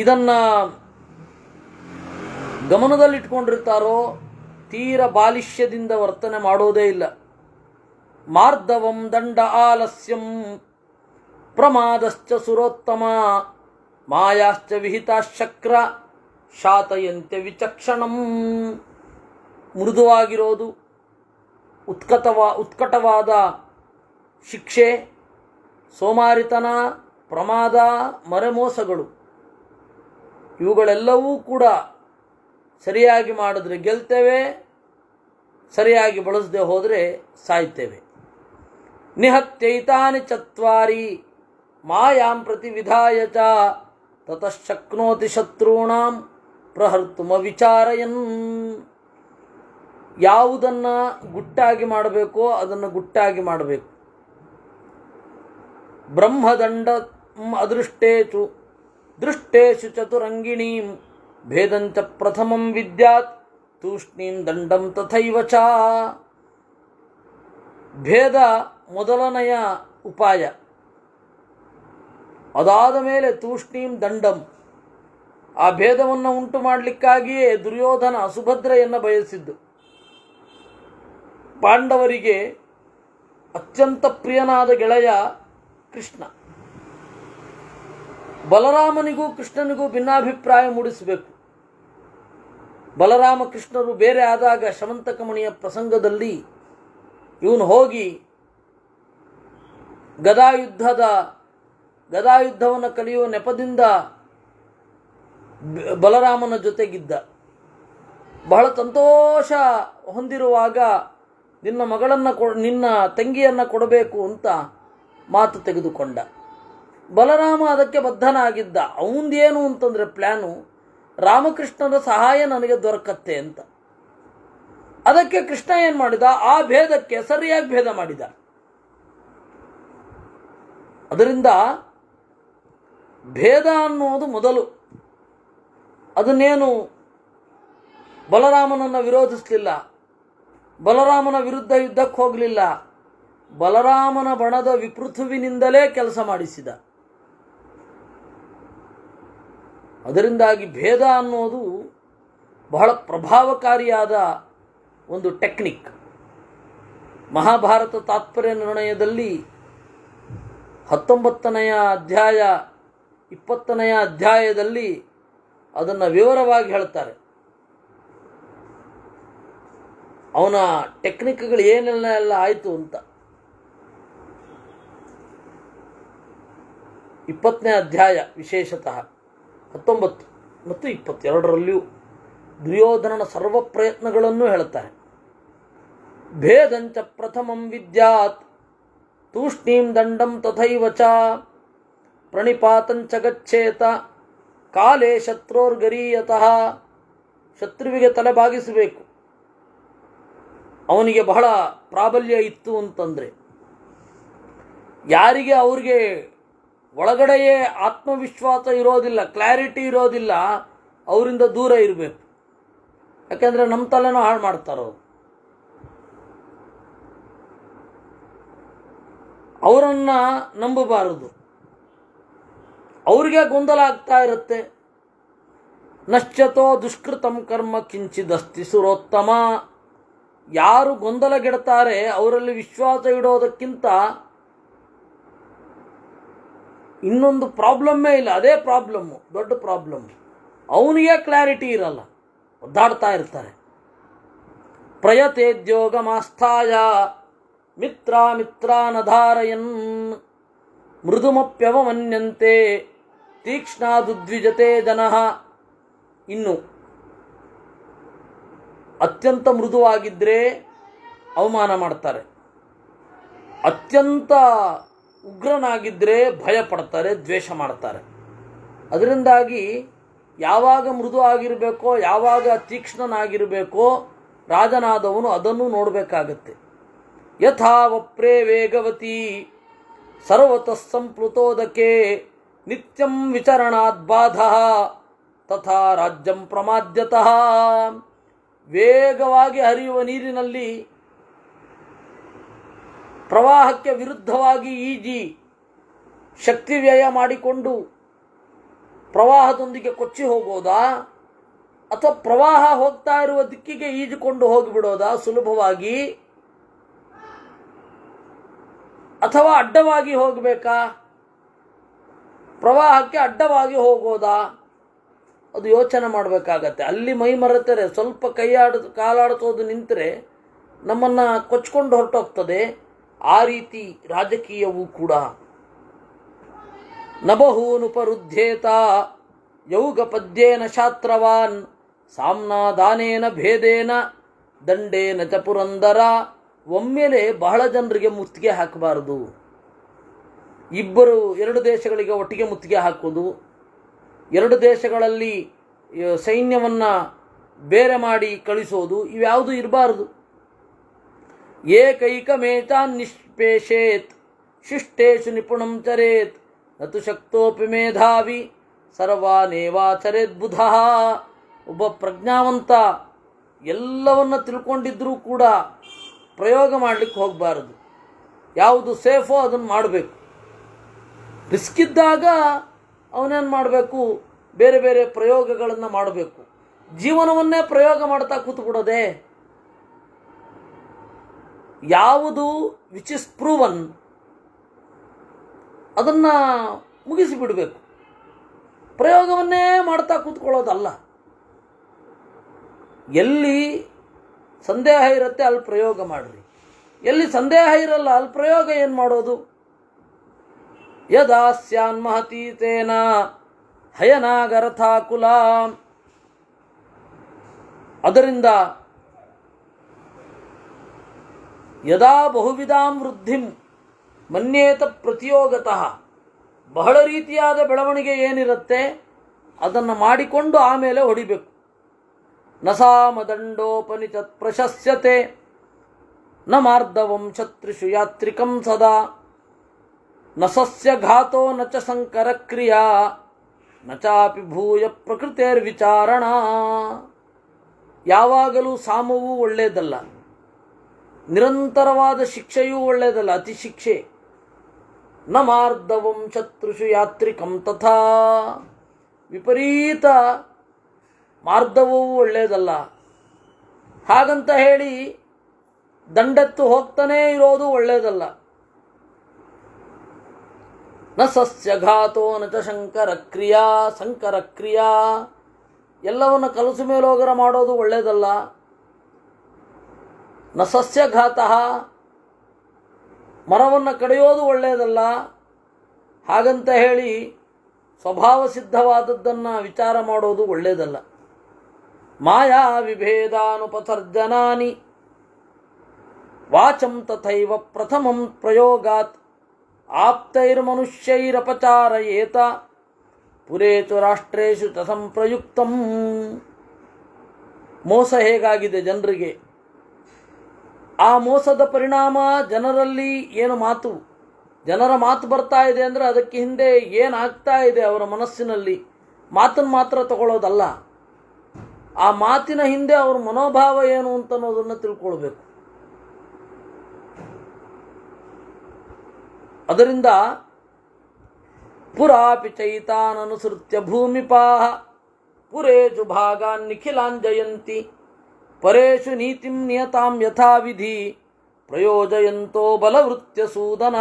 Speaker 1: ಇದನ್ನು ಗಮನದಲ್ಲಿಟ್ಕೊಂಡಿರ್ತಾರೋ ತೀರ ಬಾಲಿಷ್ಯದಿಂದ ವರ್ತನೆ ಮಾಡೋದೇ ಇಲ್ಲ. ಮಾರ್ದವಂ ದಂಡ ಆಲಸ್ಯಂ ಪ್ರಮಾದಶ್ಚ ಸುರೋತ್ತಮ ಮಾಯಾಶ್ಚ ವಿಹಿತಾಶಕ್ರ ಶಾತಯಂತ್ಯ ವಿಚಕ್ಷಣಂ. ಮೃದುವಾಗಿರೋದು, ಉತ್ಕಟವಾದ ಶಿಕ್ಷೆ, ಸೋಮಾರಿತನ, ಪ್ರಮಾದ, ಮರೆಮೋಸಗಳು ಇವುಗಳೆಲ್ಲವೂ ಕೂಡ ಸರಿಯಾಗಿ ಮಾಡಿದ್ರೆ ಗೆಲ್ತೇವೆ, ಸರಿಯಾಗಿ ಬಳಸದೆ ಹೋದರೆ ಸಾಯ್ತೇವೆ. ನಿಹತ್ಯೈತಾನಿ ಚತ್ವಾರಿ ಮಾಯಾಂ ಪ್ರತಿ ವಿಧಾಯ ಚ ತತಃಶಕ್ನೋತಿ ಶತ್ರುಣಾಂ ಪ್ರಹರ್ತುಮ ವಿಚಾರಯನ್. ಯಾವುದನ್ನು ಗುಟ್ಟಾಗಿ ಮಾಡಬೇಕೋ ಅದನ್ನು ಗುಟ್ಟಾಗಿ ಮಾಡಬೇಕು. ಬ್ರಹ್ಮದಂಡ ಅದೃಷ್ಟೇಚು ದೃಷ್ಟೇಶು ಚತುರಂಗಿಣೀಂ ಭೇದಂಚ ಪ್ರಥಮಂ ವಿದ್ಯಾತ್ ತೂಷ್ಣೀಂ ದಂಡಂ ತಥೈವ ಚ. ಭೇದ ಮೊದಲನೆಯ ಉಪಾಯ. ಅದಾದ ಮೇಲೆ ತೂಷ್ಣೀಂ ದಂಡಂ. ಆ ಭೇದವನ್ನು ಉಂಟು ಮಾಡಲಿಕ್ಕಾಗಿಯೇ ದುರ್ಯೋಧನ ಸುಭದ್ರೆಯನ್ನು ಬಯಸಿದ್ದು. ಪಾಂಡವರಿಗೆ ಅತ್ಯಂತ ಪ್ರಿಯನಾದ ಗೆಳೆಯ ಕೃಷ್ಣ. ಬಲರಾಮನಿಗೂ ಕೃಷ್ಣನಿಗೂ ಭಿನ್ನಾಭಿಪ್ರಾಯ ಮೂಡಿಸಬೇಕು. ಬಲರಾಮ ಕೃಷ್ಣರು ಬೇರೆ ಆದಾಗ ಶಮಂತಕಮಣಿಯ ಪ್ರಸಂಗದಲ್ಲಿ ಇವನು ಹೋಗಿ ಗದಾಯುದ್ಧವನ್ನು ಕಲಿಯುವ ನೆಪದಿಂದ ಬಲರಾಮನ ಜೊತೆಗಿದ್ದ. ಬಹಳ ಸಂತೋಷ ಹೊಂದಿರುವಾಗ ನಿನ್ನ ಮಗಳನ್ನು ನಿನ್ನ ತಂಗಿಯನ್ನು ಕೊಡಬೇಕು ಅಂತ ಮಾತು ತೆಗೆದುಕೊಂಡ. ಬಲರಾಮ ಅದಕ್ಕೆ ಬದ್ಧನಾಗಿದ್ದ. ಅವಂದೇನು ಅಂತಂದರೆ ಪ್ಲ್ಯಾನು, ರಾಮಕೃಷ್ಣನ ಸಹಾಯ ನನಗೆ ದೊರಕತ್ತೆ ಅಂತ. ಅದಕ್ಕೆ ಕೃಷ್ಣ ಏನು ಮಾಡಿದ, ಆ ಭೇದಕ್ಕೆ ಸರಿಯಾಗಿ ಭೇದ ಮಾಡಿದ. ಅದರಿಂದ ಭೇದ ಅನ್ನೋದು ಮೊದಲು. ಅದನ್ನೇನು ಬಲರಾಮನನ್ನು ವಿರೋಧಿಸಲಿಲ್ಲ, ಬಲರಾಮನ ವಿರುದ್ಧ ಯುದ್ಧಕ್ಕೆ ಹೋಗಲಿಲ್ಲ, ಬಲರಾಮನ ಬಣದ ವಿಪೃಥುವಿನಿಂದಲೇ ಕೆಲಸ ಮಾಡಿಸಿದ. ಅದರಿಂದಾಗಿ ಭೇದ ಅನ್ನೋದು ಬಹಳ ಪ್ರಭಾವಕಾರಿಯಾದ ಒಂದು ಟೆಕ್ನಿಕ್. ಮಹಾಭಾರತ ತಾತ್ಪರ್ಯ ನಿರ್ಣಯದಲ್ಲಿ 19ನೇ ಅಧ್ಯಾಯ 20ನೇ ಅಧ್ಯಾಯದಲ್ಲಿ ಅದನ್ನು ವಿವರವಾಗಿ ಹೇಳ್ತಾರೆ. ಅವನ ಟೆಕ್ನಿಕ್ಗಳು ಏನೆಲ್ಲ ಆಯಿತು ಅಂತ. 20ನೇ ಅಧ್ಯಾಯ ವಿಶೇಷತಃ 19 ಮತ್ತು 22ರಲ್ಲಿಯೂ ದುರ್ಯೋಧನನ ಸರ್ವ ಪ್ರಯತ್ನಗಳನ್ನು ಹೇಳುತ್ತಾರೆ. ಭೇದಂಚ ಪ್ರಥಮಂ ವಿದ್ಯಾತ್ ತೂಷ್ಣೀಂ ದಂಡಂ ತಥೈವ ಚ ಪ್ರಣಿಪಾತಂಚ ಗಚ್ಚೇತ ಕಾಲೇ ಶತ್ರೋರ್ಗರೀಯತಃ. ಶತ್ರುವಿಗೆ ತಲೆ ಬಾಗಿಸಬೇಕು. ಅವನಿಗೆ ಬಹಳ ಪ್ರಾಬಲ್ಯ ಇತ್ತು ಅಂತಂದರೆ, ಯಾರಿಗೆ ಅವ್ರಿಗೆ ಒಳಗಡೆಯೇ ಆತ್ಮವಿಶ್ವಾಸ ಇರೋದಿಲ್ಲ, ಕ್ಲಾರಿಟಿ ಇರೋದಿಲ್ಲ, ಅವರಿಂದ ದೂರ ಇರಬೇಕು. ಯಾಕೆಂದರೆ ನಮ್ಮ ತಲೆನೂ ಹಾಳು ಮಾಡ್ತಾರೋ. ಅವರನ್ನು ನಂಬಬಾರದು. ಅವ್ರಿಗೆ ಗೊಂದಲ ಆಗ್ತಾ ಇರುತ್ತೆ. ನಶ್ಚತೋ ದುಷ್ಕೃತಂ ಕರ್ಮ ಕಿಂಚಿದಸ್ತಿ ಸುರೋತ್ತಮ. ಯಾರು ಗೊಂದಲಗೆಡ್ತಾರೆ ಅವರಲ್ಲಿ ವಿಶ್ವಾಸ ಇಡೋದಕ್ಕಿಂತ ಇನ್ನೊಂದು ಪ್ರಾಬ್ಲಮ್ಮೇ ಇಲ್ಲ. ಅದೇ ಪ್ರಾಬ್ಲಮ್ಮು, ದೊಡ್ಡ ಪ್ರಾಬ್ಲಮ್ಮು. ಅವನಿಗೆ ಕ್ಲಾರಿಟಿ ಇರಲ್ಲ, ಒದ್ದಾಡ್ತಾ ಇರ್ತಾರೆ. ಪ್ರಯತೇದ್ಯೋಗಮಾಸ್ಥಾಯ ಮಿತ್ರಾನಧಾರಯನ್ ಮೃದುಮಪ್ಯವಮನ್ಯಂತೆ ತೀಕ್ಷ್ಣಾದುದ್ವಿಜತೆ ಜನಃ. ಇನ್ನು ಅತ್ಯಂತ ಮೃದುವಾಗಿದ್ದರೆ ಅವಮಾನ ಮಾಡ್ತಾರೆ, ಅತ್ಯಂತ ಉಗ್ರನಾಗಿದ್ದರೆ ಭಯ ಪಡ್ತಾರೆ, ದ್ವೇಷ ಮಾಡ್ತಾರೆ. ಅದರಿಂದಾಗಿ ಯಾವಾಗ ಮೃದು ಆಗಿರಬೇಕೋ, ಯಾವಾಗ ತೀಕ್ಷ್ಣನಾಗಿರಬೇಕೋ ರಾಜನಾದವನು ಅದನ್ನು ನೋಡಬೇಕಾಗತ್ತೆ. ಯಥಾ ವಪ್ರೇ ವೇಗವತಿ ಸರ್ವತಃ ಸಂಪ್ಲುತೋದಕೆ ನಿತ್ಯಂ ವಿಚರಣಾದ್ ಬಾಧ ತಥಾ ರಾಜ್ಯಂ ಪ್ರಮಾದ್ಯತಃ. ವೇಗವಾಗಿ ಹರಿಯುವ ನೀರಿನಲ್ಲಿ ಪ್ರವಾಹಕ್ಕೆ ವಿರುದ್ಧವಾಗಿ ಈಜಿ ಶಕ್ತಿ ವ್ಯಯ ಮಾಡಿಕೊಂಡು ಪ್ರವಾಹದೊಂದಿಗೆ ಕೊಚ್ಚಿ ಹೋಗೋದಾ, ಅಥವಾ ಪ್ರವಾಹ ಹೋಗ್ತಾ ಇರುವ ದಿಕ್ಕಿಗೆ ಈಜಿಕೊಂಡು ಹೋಗಿಬಿಡೋದಾ ಸುಲಭವಾಗಿ, ಅಥವಾ ಅಡ್ಡವಾಗಿ ಹೋಗಬೇಕಾ, ಪ್ರವಾಹಕ್ಕೆ ಅಡ್ಡವಾಗಿ ಹೋಗೋದಾ, ಅದು ಯೋಚನೆ ಮಾಡಬೇಕಾಗತ್ತೆ. ಅಲ್ಲಿ ಮೈ ಮರೆತರೆ, ಸ್ವಲ್ಪ ಕಾಲಾಡಿಸೋದು ನಿಂತರೆ ನಮ್ಮನ್ನು ಕೊಚ್ಕೊಂಡು ಹೊರಟೋಗ್ತದೆ. ಆ ರೀತಿ ರಾಜಕೀಯವೂ ಕೂಡ. ನಬಹೂನುಪರುದ್ಧೇತ ಯೌಗ ಪದ್ಯೇನ ಶಾತ್ರವಾನ್ ಸಾಮ್ನಾದಾನೇನ ಭೇದೇನ ದಂಡೇನ ಚ ಪುರಂದರ. ಒಮ್ಮೆಲೆ ಬಹಳ ಜನರಿಗೆ ಮುತ್ತಿಗೆ ಹಾಕಬಾರದು. ಎರಡು ದೇಶಗಳಿಗೆ ಒಟ್ಟಿಗೆ ಮುತ್ತಿಗೆ ಹಾಕೋದು, ಎರಡು ದೇಶಗಳಲ್ಲಿ ಸೈನ್ಯವನ್ನು ಬೇರೆ ಮಾಡಿ ಕಳಿಸೋದು, ಇವ್ಯಾವುದು ಇರಬಾರದು. ಏಕೈಕಮೇತಾನ್ ನಿಷ್ಪೇಷೇತ್ ಶಿಷ್ಟೇಶು ನಿಪುಣಂ ಚರೇತ್ ನತು ಶಕ್ತೋಪಿ ಮೇಧಾವಿ ಸರ್ವಾನೇವಾಚರೇತ್ ಬುಧಃ. ಒಬ್ಬ ಪ್ರಜ್ಞಾವಂತ ಎಲ್ಲವನ್ನ ತಿಳ್ಕೊಂಡಿದ್ರೂ ಕೂಡ ಪ್ರಯೋಗ ಮಾಡಲಿಕ್ಕೆ ಹೋಗಬಾರದು. ಯಾವುದು ಸೇಫೋ ಅದನ್ನು ಮಾಡಬೇಕು. ರಿಸ್ಕ್ ಇದ್ದಾಗ ಅವನೇನು ಮಾಡಬೇಕು, ಬೇರೆ ಬೇರೆ ಪ್ರಯೋಗಗಳನ್ನು ಮಾಡಬೇಕು. ಜೀವನವನ್ನೇ ಪ್ರಯೋಗ ಮಾಡ್ತಾ ಕೂತ್ಬಿಡೋದೆ. ಯಾವುದು ವಿಚ್ ಇಸ್ ಪ್ರೂವನ್ ಅದನ್ನು ಮುಗಿಸಿಬಿಡಬೇಕು. ಪ್ರಯೋಗವನ್ನೇ ಮಾಡ್ತಾ ಕೂತ್ಕೊಳ್ಳೋದಲ್ಲ. ಎಲ್ಲಿ ಸಂದೇಹ ಇರುತ್ತೆ ಅಲ್ಲಿ ಪ್ರಯೋಗ ಮಾಡಿರಿ, ಎಲ್ಲಿ ಸಂದೇಹ ಇರಲ್ಲ ಅಲ್ಲಿ ಪ್ರಯೋಗ ಏನು ಮಾಡೋದು? ಯದಾ ಸ್ಯಾನ್ಮಹತೀತೇನ ಹಯನಾಗರಥಾಕುಲ. ಅದರಿಂದ ಯದಾ ಬಹುವಿಧಾಂ ವೃದ್ಧಿಂ ಮನ್ಯೇತ ಪ್ರತಿಯೋಗತಃ, ಬಹಳ ರೀತಿಯಾದ ಬೆಳವಣಿಗೆ ಏನಿರುತ್ತೆ ಅದನ್ನು ಮಾಡಿಕೊಂಡು ಆಮೇಲೆ ಹೊಡಿಬೇಕು. ನಸಾಮದಂಡೋಪನಿಷತ್ ಪ್ರಶಸ್ಯತೆ ನ ಮಾರ್ದವಂ ಶತ್ರುಷು ಯಾತ್ರಿಕಂ ಸದಾ ನ ಸಸ್ಯ ಘಾತೋ ನ ಚ ಸಂಕರ ಕ್ರಿಯಾ ನ ಚಾಪಿ ಭೂಯ ಪ್ರಕೃತಿರ್ವಿಚಾರಣ. ಯಾವಾಗಲೂ ಸಾಮವೂ ಒಳ್ಳೆಯದಲ್ಲ, ನಿರಂತರವಾದ ಶಿಕ್ಷೆಯೂ ಒಳ್ಳೆಯದಲ್ಲ, ಅತಿ ಶಿಕ್ಷೆ. ನ ಮಾರ್ದವಂ ಶತ್ರುಷು ಯಾತ್ರಿಕಂ ತಥಾ, ವಿಪರೀತ ಮಾರ್ದವೂ ಒಳ್ಳೆಯದಲ್ಲ. ಹಾಗಂತ ಹೇಳಿ ದಂಡೆತ್ತು ಹೋಗ್ತಾನೇ ಇರೋದು ಒಳ್ಳೆಯದಲ್ಲ. ನ ಸಸ್ಯಘಾತೋ ನ ಚ ಶಂಕರ ಕ್ರಿಯಾ, ಸಂಕರ ಕ್ರಿಯಾ ಎಲ್ಲವನ್ನು ಕಲಸು ಮೇಲೋಗರ ಮಾಡೋದು ಒಳ್ಳೆಯದಲ್ಲ. ನ ಸಸ್ಯಘಾತಃ, ಮರವನ್ನು ಕಡಿಯೋದು ಒಳ್ಳೆಯದಲ್ಲ. ಹಾಗಂತ ಹೇಳಿ ಸ್ವಭಾವ ಸಿದ್ಧವಾದದ್ದನ್ನು ವಿಚಾರ ಮಾಡೋದು ಒಳ್ಳೆಯದಲ್ಲ. ಮಾಯಾ ವಿಭೇದಾನುಪಸರ್ಜನಾನಿ ವಾಚಂ ತಥೈವ ಪ್ರಥಮಂ ಪ್ರಯೋಗಾತ್ ಆಪ್ತೈರ್ಮನುಷ್ಯೈರಪಚಾರಯೇತ ಪುರೇತು ರಾಷ್ಟ್ರೇಷು ತ ಸಂಪ್ರಯುಕ್ತಂ. ಮೋಸ ಹೇಗಾಗಿದೆ ಜನರಿಗೆ, ಆ ಮೋಸದ ಪರಿಣಾಮ ಜನರಲ್ಲಿ ಏನು ಮಾತು, ಜನರ ಮಾತು ಬರ್ತಾ ಇದೆ ಅಂದರೆ ಅದಕ್ಕೆ ಹಿಂದೆ ಏನಾಗ್ತಾ ಇದೆ ಅವರ ಮನಸ್ಸಿನಲ್ಲಿ, ಮಾತನ್ನು ಮಾತ್ರ ತಗೊಳ್ಳೋದಲ್ಲ, ಆ ಮಾತಿನ ಹಿಂದೆ ಅವ್ರ ಮನೋಭಾವ ಏನು ಅಂತ ಅನ್ನೋದನ್ನು ತಿಳ್ಕೊಳ್ಬೇಕು. ಅದರಿಂದ ಪುರಾಪಿ ಚೈತಾನನುಸೃತ್ಯ ಭೂಮಿಪಾಹ ಪುರೇಷು ಭಾಗಾನ್ ನಿಖಿಲಾನ್ ಜಯಂತಿ ಪರೇಷು ನೀತಿಂ ನಿಯತಾಂ ಯಥಾವಿಧಿ ಪ್ರಯೋಜಯಂತೋ ಬಲವೃತ್ಯ ಸೂದನ.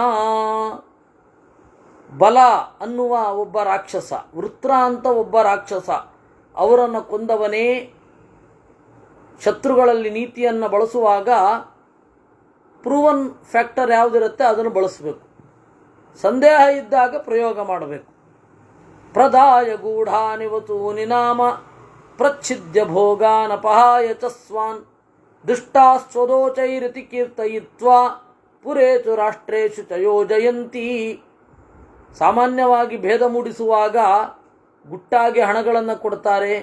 Speaker 1: ಬಲ ಅನ್ನುವ ಒಬ್ಬ ರಾಕ್ಷಸ, ವೃತ್ರ ಅಂತ ಒಬ್ಬ ರಾಕ್ಷಸ, ಅವರನ್ನು ಕೊಂದವನೇ ಶತ್ರುಗಳಲ್ಲಿ ನೀತಿಯನ್ನು ಬಳಸುವಾಗ ಪ್ರೂವನ್ ಫ್ಯಾಕ್ಟರ್ ಯಾವುದಿರುತ್ತೆ ಅದನ್ನು ಬಳಸಬೇಕು. ಸಂದೇಹ ಇದ್ದಾಗ ಪ್ರಯೋಗ ಮಾಡಬೇಕು. ಪ್ರದಾಯ ಗೂಢಾನಿ ವತೂನಿ ನಾಮ ಪ್ರಚ್ಛಿದ್ಯ ಭೋಗಾನಪಹಾಯ ಚ ಸ್ವಾನ್ ದುಷ್ಟಾಸ್ವದೋಚೈರಿತಿ ಕೀರ್ತಯಿತ್ವಾ ಪುರೇತು ರಾಷ್ಟ್ರೇಷು ಚ ಯೋಜಯಂತಿ. ಸಾಮಾನ್ಯವಾಗಿ ಭೇದ ಮೂಡಿಸುವಾಗ ಗುಟ್ಟಾಗಿ ಹಣಗಳನ್ನು ಕೊಡ್ತಾರೆ,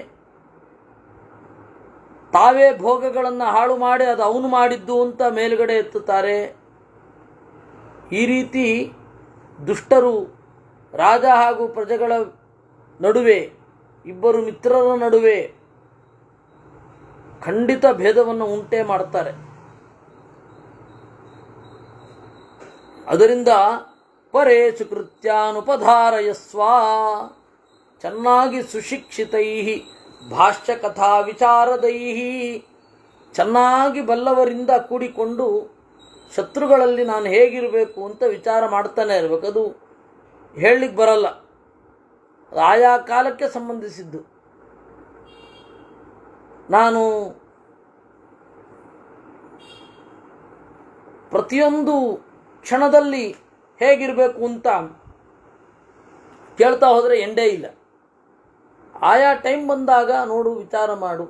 Speaker 1: ತಾವೇ ಭೋಗಗಳನ್ನು ಹಾಳು ಮಾಡಿ ಅದು ಅವನು ಮಾಡಿದ್ದು ಅಂತ ಮೇಲುಗಡೆ ಎತ್ತುತ್ತಾರೆ. ಈ ರೀತಿ ದುಷ್ಟರು ರಾಜ ಹಾಗೂ ಪ್ರಜೆಗಳ ನಡುವೆ, ಇಬ್ಬರು ಮಿತ್ರರ ನಡುವೆ ಖಂಡಿತ ಭೇದವನ್ನು ಉಂಟೆ ಮಾಡ್ತಾರೆ. ಅದರಿಂದ ಪರೇಷು ಕೃತ್ಯಾನುಪಧಾರಯಸ್ವ, ಚೆನ್ನಾಗಿ ಸುಶಿಕ್ಷಿತೈ ಭಾಷ್ಯಕಥಾ ವಿಚಾರದೈ, ಚೆನ್ನಾಗಿ ಬಲ್ಲವರಿಂದ ಕೂಡಿಕೊಂಡು ಶತ್ರುಗಳಲ್ಲಿ ನಾನು ಹೇಗಿರಬೇಕು ಅಂತ ವಿಚಾರ ಮಾಡ್ತಾನೆ ಇರಬೇಕು. ಅದು ಹೇಳಲಿಕ್ಕೆ ಬರಲ್ಲ, ಅದು ಆಯಾ ಕಾಲಕ್ಕೆ ಸಂಬಂಧಿಸಿದ್ದು. ನಾನು ಪ್ರತಿಯೊಂದು ಕ್ಷಣದಲ್ಲಿ ಹೇಗಿರಬೇಕು ಅಂತ ಕೇಳ್ತಾ ಹೋದರೆ ಎಂಡೇ ಇಲ್ಲ. ಆಯಾ ಟೈಮ್ ಬಂದಾಗ ನೋಡು, ವಿಚಾರ ಮಾಡು.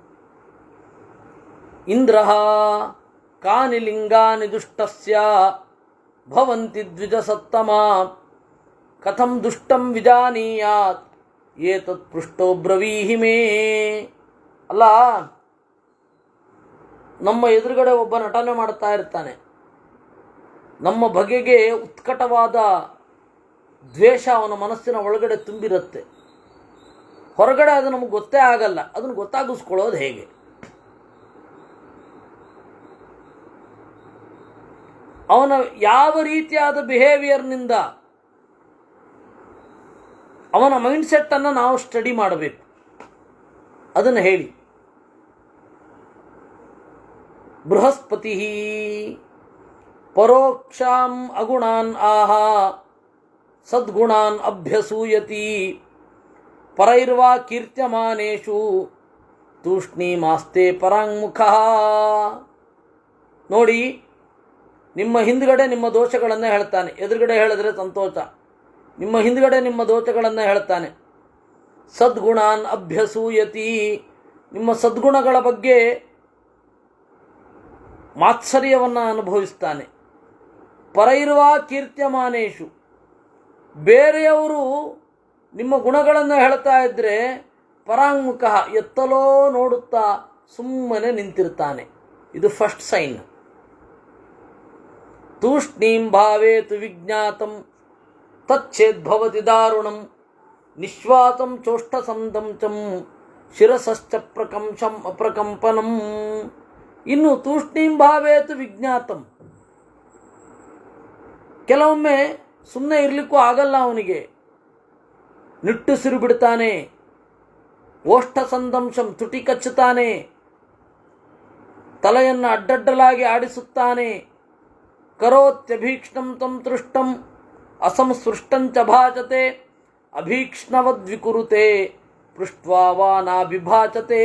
Speaker 1: ಇಂದ್ರ ಕಾನಿ ಲಿಂಗಾನಿ ದುಷ್ಟಸ್ಯ ಭವಂತಿ ದ್ವಿಜ ಸತ್ತಮ ಕಥಂ ದುಷ್ಟಂ ವಿಜಾನೀಯಾತ್ ಏತತ್ ಪೃಷ್ಟೋ ಬ್ರವೀಹಿ ಮೇ. ಅಲ್ಲ, ನಮ್ಮ ಎದುರುಗಡೆ ಒಬ್ಬ ನಟನೆ ಮಾಡ್ತಾ ಇರ್ತಾನೆ, ನಮ್ಮ ಬಗೆಗೆ ಉತ್ಕಟವಾದ ದ್ವೇಷ ಅವನ ಮನಸ್ಸಿನ ಒಳಗಡೆ ತುಂಬಿರುತ್ತೆ. ಹೊರಗಡೆ ಅದು ನಮಗೆ ಗೊತ್ತೇ ಆಗಲ್ಲ. ಅದನ್ನು ಗೊತ್ತಾಗಿಸ್ಕೊಳ್ಳೋದು ಹೇಗೆ? ಅವನ ಯಾವ ರೀತಿಯಾದ ಬಿಹೇವಿಯರ್ನಿಂದ ಅವನ ಮೈಂಡ್ಸೆಟ್ಟನ್ನು ನಾವು ಸ್ಟಡಿ ಮಾಡಬೇಕು, ಅದನ್ನು ಹೇಳಿ. ಬೃಹಸ್ಪತಿ ಪರೋಕ್ಷಾಂ ಅಗುಣಾನ್ ಆಹ ಸದ್ಗುಣಾನ್ ಅಭ್ಯಸೂಯತಿ ಪರೈರ್ವಾ ಕೀರ್ತ್ಯಮಾನೇಷು ತೂಷ್ಣೀಮಾಸ್ತೆ ಪರಾಂಗುಖ. ನೋಡಿ, ನಿಮ್ಮ ಹಿಂದ್ಗಡೆ ನಿಮ್ಮ ದೋಷಗಳನ್ನು ಹೇಳ್ತಾನೆ. ಎದುರುಗಡೆ ಹೇಳಿದ್ರೆ ಸಂತೋಷ. ನಿಮ್ಮ ಹಿಂದ್ಗಡೆ ನಿಮ್ಮ ದೋಷಗಳನ್ನು ಹೇಳ್ತಾನೆ. ಸದ್ಗುಣಾನ್ ಅಭ್ಯಸೂಯತಿ, ನಿಮ್ಮ ಸದ್ಗುಣಗಳ ಬಗ್ಗೆ ಮಾತ್ಸರ್ಯವನ್ನು ಅನುಭವಿಸ್ತಾನೆ. ಪರೈರ್ವಾ ಕೀರ್ತ್ಯಮಾನೇಶು, ಬೇರೆಯವರು ನಿಮ್ಮ ಗುಣಗಳನ್ನು ಹೇಳ್ತಾ ಇದ್ದರೆ ಪರಾಂಗುಖ, ಎತ್ತಲೋ ನೋಡುತ್ತಾ ಸುಮ್ಮನೆ ನಿಂತಿರ್ತಾನೆ. ಇದು ಫಸ್ಟ್ ಸೈನ್. ತೂಷ್ಣೀಂ ಭಾವೇತು ವಿಜ್ಞಾತಂ ತಚ್ಛೇದ್ಭವತಿ ದಾರುಣಂ ನಿಶ್ವಾತಂ ಚೋಷ್ಟಸಂದಂಚಂ ಶಿರಸಶ್ಚ ಪ್ರಕಂಪನಂ. ಇನ್ನು ತೂಷ್ಣೀಂ ಭಾವೇತು ವಿಜ್ಞಾತಂ, ಕೆಲವೊಮ್ಮೆ ಸುಮ್ಮನೆ ಇರಲಿಕ್ಕೂ ಆಗಲ್ಲ ಅವನಿಗೆ, ನಿಟ್ಟುಸಿರು ಬಿಡ್ತಾನೆ. ಓಷ್ಠ ಸಂದಂಶಂ, ತುಟಿ ಕಚ್ಚುತ್ತಾನೆ. ತಲೆಯನ್ನು ಅಡ್ಡಡ್ಡಲಾಗಿ ಆಡಿಸುತ್ತಾನೆ. ಕರೋತ್ಯಭೀಕ್ಷ್ಣಂ ತಂ ತೃಷ್ಟಂ ಅಸಂಸೃಷ್ಟಂಚ ಭಾಜತೆ ಅಭೀಕ್ಷ್ಣವದ್ವಿಕುರುತೆ ಪೃಷ್ಟ್ವಾ ವಾ ನಾಭಿಭಾಚತೆ.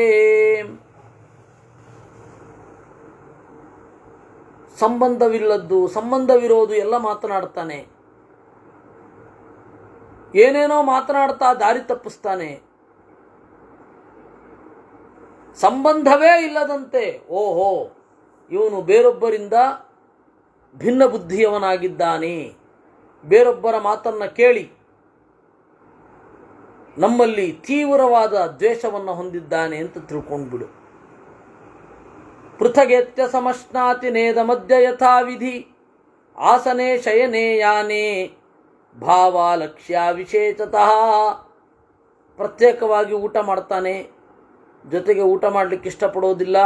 Speaker 1: ಸಂಬಂಧವಿಲ್ಲದ್ದು, ಸಂಬಂಧವಿರೋದು ಎಲ್ಲ ಮಾತನಾಡ್ತಾನೆ. ಏನೇನೋ ಮಾತನಾಡ್ತಾ ದಾರಿ ತಪ್ಪಿಸ್ತಾನೆ. ಸಂಬಂಧವೇ ಇಲ್ಲದಂತೆ, ಓಹೋ ಇವನು ಬೇರೊಬ್ಬರಿಂದ ಭಿನ್ನ ಬುದ್ಧಿಯವನಾಗಿದ್ದಾನೆ, ಬೇರೊಬ್ಬರ ಮಾತನ್ನು ಕೇಳಿ ನಮ್ಮಲ್ಲಿ ತೀವ್ರವಾದ ದ್ವೇಷವನ್ನು ಹೊಂದಿದ್ದಾನೆ ಅಂತ ತಿಳ್ಕೊಂಡ್ಬಿಡು. ಪೃಥಗೇತ್ಯ ಸಮಶ್ನಾತಿ ನೇದ ಮಧ್ಯ ಯಥಾವಿಧಿ ಆಸನೆ ಶಯನೆ ಯಾನೆ ಭಾವಾಲಕ್ಷ್ಯ ವಿಶೇಷತಃ. ಪ್ರತ್ಯೇಕವಾಗಿ ಊಟ ಮಾಡ್ತಾನೆ, ಜೊತೆಗೆ ಊಟ ಮಾಡಲಿಕ್ಕೆ ಇಷ್ಟಪಡೋದಿಲ್ಲ.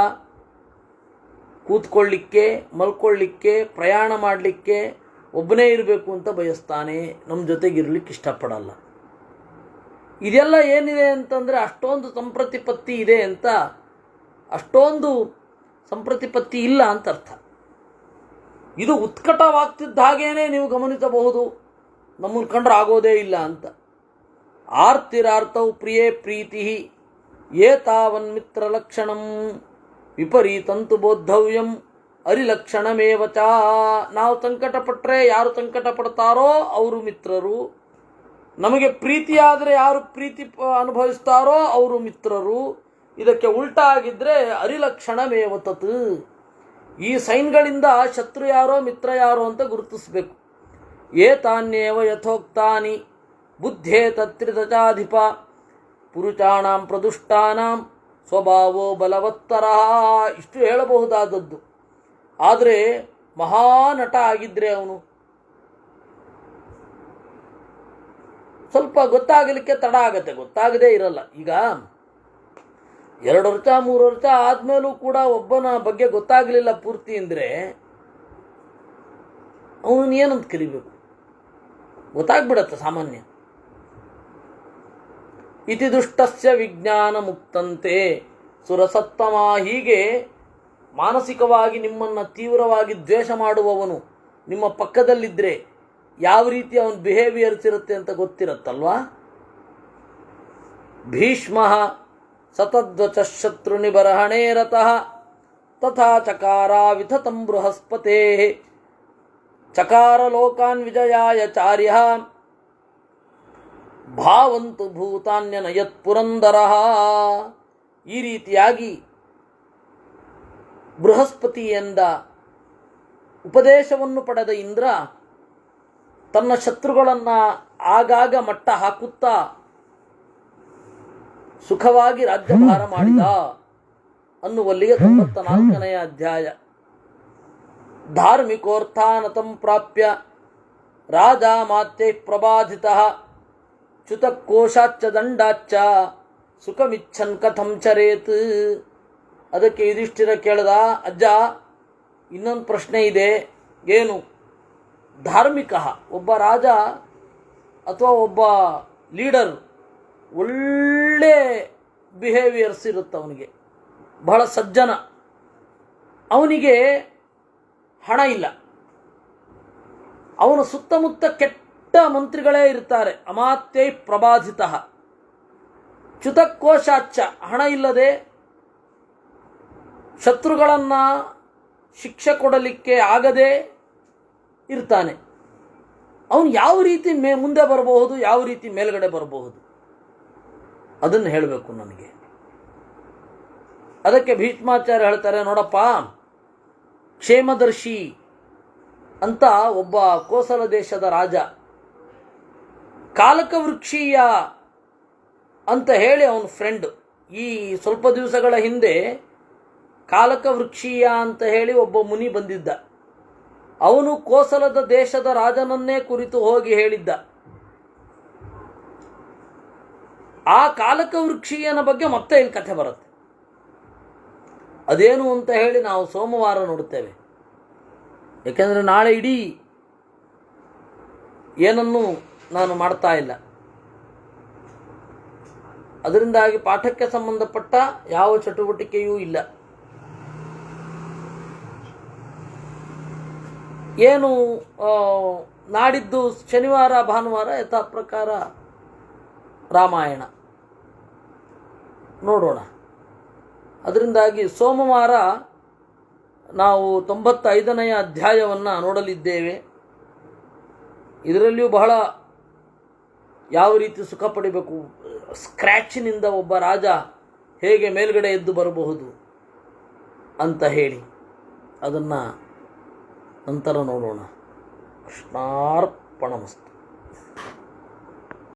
Speaker 1: ಕೂತ್ಕೊಳ್ಳಿಕ್ಕೆ, ಮಲ್ಕೊಳ್ಳಿಕ್ಕೆ, ಪ್ರಯಾಣ ಮಾಡಲಿಕ್ಕೆ ಒಬ್ಬನೇ ಇರಬೇಕು ಅಂತ ಬಯಸ್ತಾನೆ. ನಮ್ಮ ಜೊತೆಗಿರಲಿಕ್ಕೆ ಇಷ್ಟಪಡಲ್ಲ. ಇದೆಲ್ಲ ಏನಿದೆ ಅಂತಂದರೆ ಅಷ್ಟೊಂದು ಸಂಪ್ರತಿಪತ್ತಿ ಇದೆ ಅಂತ, ಅಷ್ಟೊಂದು ಸಂಪ್ರತಿಪತ್ತಿ ಇಲ್ಲ ಅಂತ ಅರ್ಥ. ಇದು ಉತ್ಕಟವಾಗ್ತಿದ್ದ ಹಾಗೇನೆ ನೀವು ಗಮನಿಸಬಹುದು, ನಮ್ಮನ್ನು ಕಂಡ್ರೆ ಆಗೋದೇ ಇಲ್ಲ ಅಂತ. ಆರ್ತಿರಾರ್ತೌ ಪ್ರಿಯೇ ಪ್ರೀತಿ ಏತಾವನ್ಮಿತ್ರ ಲಕ್ಷಣಂ ವಿಪರೀತಂತು ಬೋದ್ಧವ್ಯಂ ಅರಿಲಕ್ಷಣಮೇವ ಚ. ನಾವು ಸಂಕಟಪಟ್ಟರೆ ಯಾರು ಸಂಕಟ ಪಡ್ತಾರೋ ಅವರು ಮಿತ್ರರು, ನಮಗೆ ಪ್ರೀತಿಯಾದರೆ ಯಾರು ಪ್ರೀತಿ ಅನುಭವಿಸ್ತಾರೋ ಅವರು ಮಿತ್ರರು. ಇದಕ್ಕೆ ಉಲ್ಟಾ ಆಗಿದ್ದರೆ ಅರಿಲಕ್ಷಣಮೇವ ತತ್. ಈ ಸೈನ್ಗಳಿಂದ ಶತ್ರು ಯಾರೋ ಮಿತ್ರ ಯಾರೋ ಅಂತ ಗುರುತಿಸಬೇಕು. ಏತಾನ್ಯೇವ ಯಥೋಕ್ತಾನಿ ಬುದ್ಧೇ ತತ್ರಿದಚಾಧಿಪ ಪುರುಷಾಣಾಂ ಪ್ರದುಷ್ಟಾನಾಂ ಸ್ವಭಾವೋ ಬಲವತ್ತರ. ಇಷ್ಟು ಹೇಳಬಹುದಾದದ್ದು. ಆದರೆ ಮಹಾನಟ ಆಗಿದ್ದರೆ ಅವನು ಸ್ವಲ್ಪ ಗೊತ್ತಾಗಲಿಕ್ಕೆ ತಡ ಆಗತ್ತೆ, ಗೊತ್ತಾಗದೇ ಇರಲ್ಲ. ಈಗ 2 ವರ್ಷ 3 ವರ್ಷ ಆದಮೇಲೂ ಕೂಡ ಒಬ್ಬನ ಬಗ್ಗೆ ಗೊತ್ತಾಗಲಿಲ್ಲ ಪೂರ್ತಿ ಅಂದರೆ ಅವನು ಏನಂತ ಕರಿಬೇಕು? ಗೊತ್ತಾಗ್ಬಿಡತ್ತೆ ಸಾಮಾನ್ಯ. ಇತಿ ದುಷ್ಟಸ್ಯ ವಿಜ್ಞಾನ ಮುಕ್ತಂತೆ ಸುರಸತ್ತಮ. ಹೀಗೆ ಮಾನಸಿಕವಾಗಿ ನಿಮ್ಮನ್ನು ತೀವ್ರವಾಗಿ ದ್ವೇಷ ಮಾಡುವವನು ನಿಮ್ಮ ಪಕ್ಕದಲ್ಲಿದ್ದರೆ ಯಾವ ರೀತಿ ಅವನ ಬಿಹೇವಿಯರ್ಸ್ ಇರುತ್ತೆ ಅಂತ ಗೊತ್ತಿರತ್ತಲ್ವಾ. ಭೀಷ್ಮ ಸತದ್ವಚ ಶತ್ರುನಿಬರಹಣೇ ರತಃ ತಥಾ ಚಕಾರ ವಿತತಂ ಬೃಹಸ್ಪತೆ ಚಕಾರ ಲೋಕಾನ್ ವಿಜಯಾಯ ಚಾರ್ಯ ಭಾವಂತು ಭೂತಾನ್ಯನಯತ್ ಪುರಂದರಃ. ಈ ರೀತಿಯಾಗಿ ಬೃಹಸ್ಪತಿಯಿಂದ ಉಪದೇಶವನ್ನು ಪಡೆದ ಇಂದ್ರ ತನ್ನ ಶತ್ರುಗಳನ್ನು ಆಗಾಗ ಮಟ್ಟ ಹಾಕುತ್ತಾ ಸುಖವಾಗಿ ರಾಜ್ಯಭಾರ ಮಾಡಿದ ಅನ್ನುವಲ್ಲಿಗೆ 94ನೇ ಅಧ್ಯಾಯ. ಧಾರ್ಮಿಕೋರ್ಥಾನತಂ ಪ್ರಾಪ್ಯ ರಾಜ ಮಾತೆ ಪ್ರಬಾಧಿತಃ ಚ್ಯುತಕೋಶಾಚ್ಚ ದಂಡಾಚ್ಚ ಸುಖಮಿಚ್ಛನ್ ಕಥಂ ಚರೇತ್. ಅದಕ್ಕೆ ಯುಧಿಷ್ಠಿರ ಕೇಳ್ದ, ಅಜ್ಜ ಇನ್ನೊಂದು ಪ್ರಶ್ನೆ ಇದೆ, ಏನು ಧಾರ್ಮಿಕ, ಒಬ್ಬ ರಾಜ ಅಥವಾ ಒಬ್ಬ ಲೀಡರ್ ಒಳ್ಳೆ ಬಿಹೇವಿಯರ್ಸ್ ಇರುತ್ತೆ ಅವನಿಗೆ, ಬಹಳ ಸಜ್ಜನ, ಅವನಿಗೆ ಹಣ ಇಲ್ಲ, ಅವನ ಸುತ್ತಮುತ್ತ ಕೆಟ್ಟ ಮಂತ್ರಿಗಳೇ ಇರ್ತಾರೆ. ಅಮಾತ್ಯೈ ಪ್ರಬಾಧಿತ ಚ್ಯುತಕೋಶಾಚ್ಚ, ಹಣ ಇಲ್ಲದೆ ಶತ್ರುಗಳನ್ನು ಶಿಕ್ಷೆ ಕೊಡಲಿಕ್ಕೆ ಆಗದೆ ಇರ್ತಾನೆ. ಅವನು ಯಾವ ರೀತಿ ಮುಂದೆ ಬರಬಹುದು, ಯಾವ ರೀತಿ ಮೇಲ್ಗಡೆ ಬರಬಹುದು, ಅದನ್ನು ಹೇಳಬೇಕು ನನಗೆ. ಅದಕ್ಕೆ ಭೀಷ್ಮಾಚಾರ್ಯ ಹೇಳ್ತಾರೆ, ನೋಡಪ್ಪ, ಕ್ಷೇಮದರ್ಶಿ ಅಂತ ಒಬ್ಬ ಕೋಸಲ ದೇಶದ ರಾಜ, ಕಾಲಕವೃಕ್ಷೀಯ ಅಂತ ಹೇಳಿ ಅವನ ಫ್ರೆಂಡ್. ಈ ಸ್ವಲ್ಪ ದಿವಸಗಳ ಹಿಂದೆ ಕಾಲಕವೃಕ್ಷೀಯ ಅಂತ ಹೇಳಿ ಒಬ್ಬ ಮುನಿ ಬಂದಿದ್ದ. ಅವನು ಕೋಸಲದ ದೇಶದ ರಾಜನನ್ನೇ ಕುರಿತು ಹೋಗಿ ಹೇಳಿದ್ದ. ಆ ಕಾಲಕವೃಕ್ಷೀಯನ ಬಗ್ಗೆ ಮತ್ತೆ ಇಲ್ಲಿ ಕಥೆ ಬರುತ್ತೆ. ಅದೇನು ಅಂತ ಹೇಳಿ ನಾವು ಸೋಮವಾರ ನೋಡುತ್ತೇವೆ. ಯಾಕೆಂದರೆ ನಾಳೆ ಇಡೀ ಏನನ್ನೂ ನಾನು ಮಾಡ್ತಾ ಇಲ್ಲ. ಅದರಿಂದಾಗಿ ಪಾಠಕ್ಕೆ ಸಂಬಂಧಪಟ್ಟ ಯಾವ ಚಟುವಟಿಕೆಯೂ ಇಲ್ಲ. ಏನು ನಾಡಿದ್ದು ಶನಿವಾರ ಭಾನುವಾರ ಯಥಾ ಪ್ರಕಾರ ರಾಮಾಯಣ ನೋಡೋಣ. ಅದರಿಂದಾಗಿ ಸೋಮವಾರ ನಾವು 95ನೇ ಅಧ್ಯಾಯವನ್ನು ನೋಡಲಿದ್ದೇವೆ. ಇದರಲ್ಲಿಯೂ ಬಹಳ ಯಾವ ರೀತಿ ಸುಖ ಪಡಿಬೇಕು, ಸ್ಕ್ರ್ಯಾಚಿನಿಂದ ಒಬ್ಬ ರಾಜ ಹೇಗೆ ಮೇಲ್ಗಡೆ ಎದ್ದು ಬರಬಹುದು ಅಂತ ಹೇಳಿ ಅದನ್ನು ನಂತರ ನೋಡೋಣ. ಕೃಷ್ಣಾರ್ಪಣಮಸ್ತು.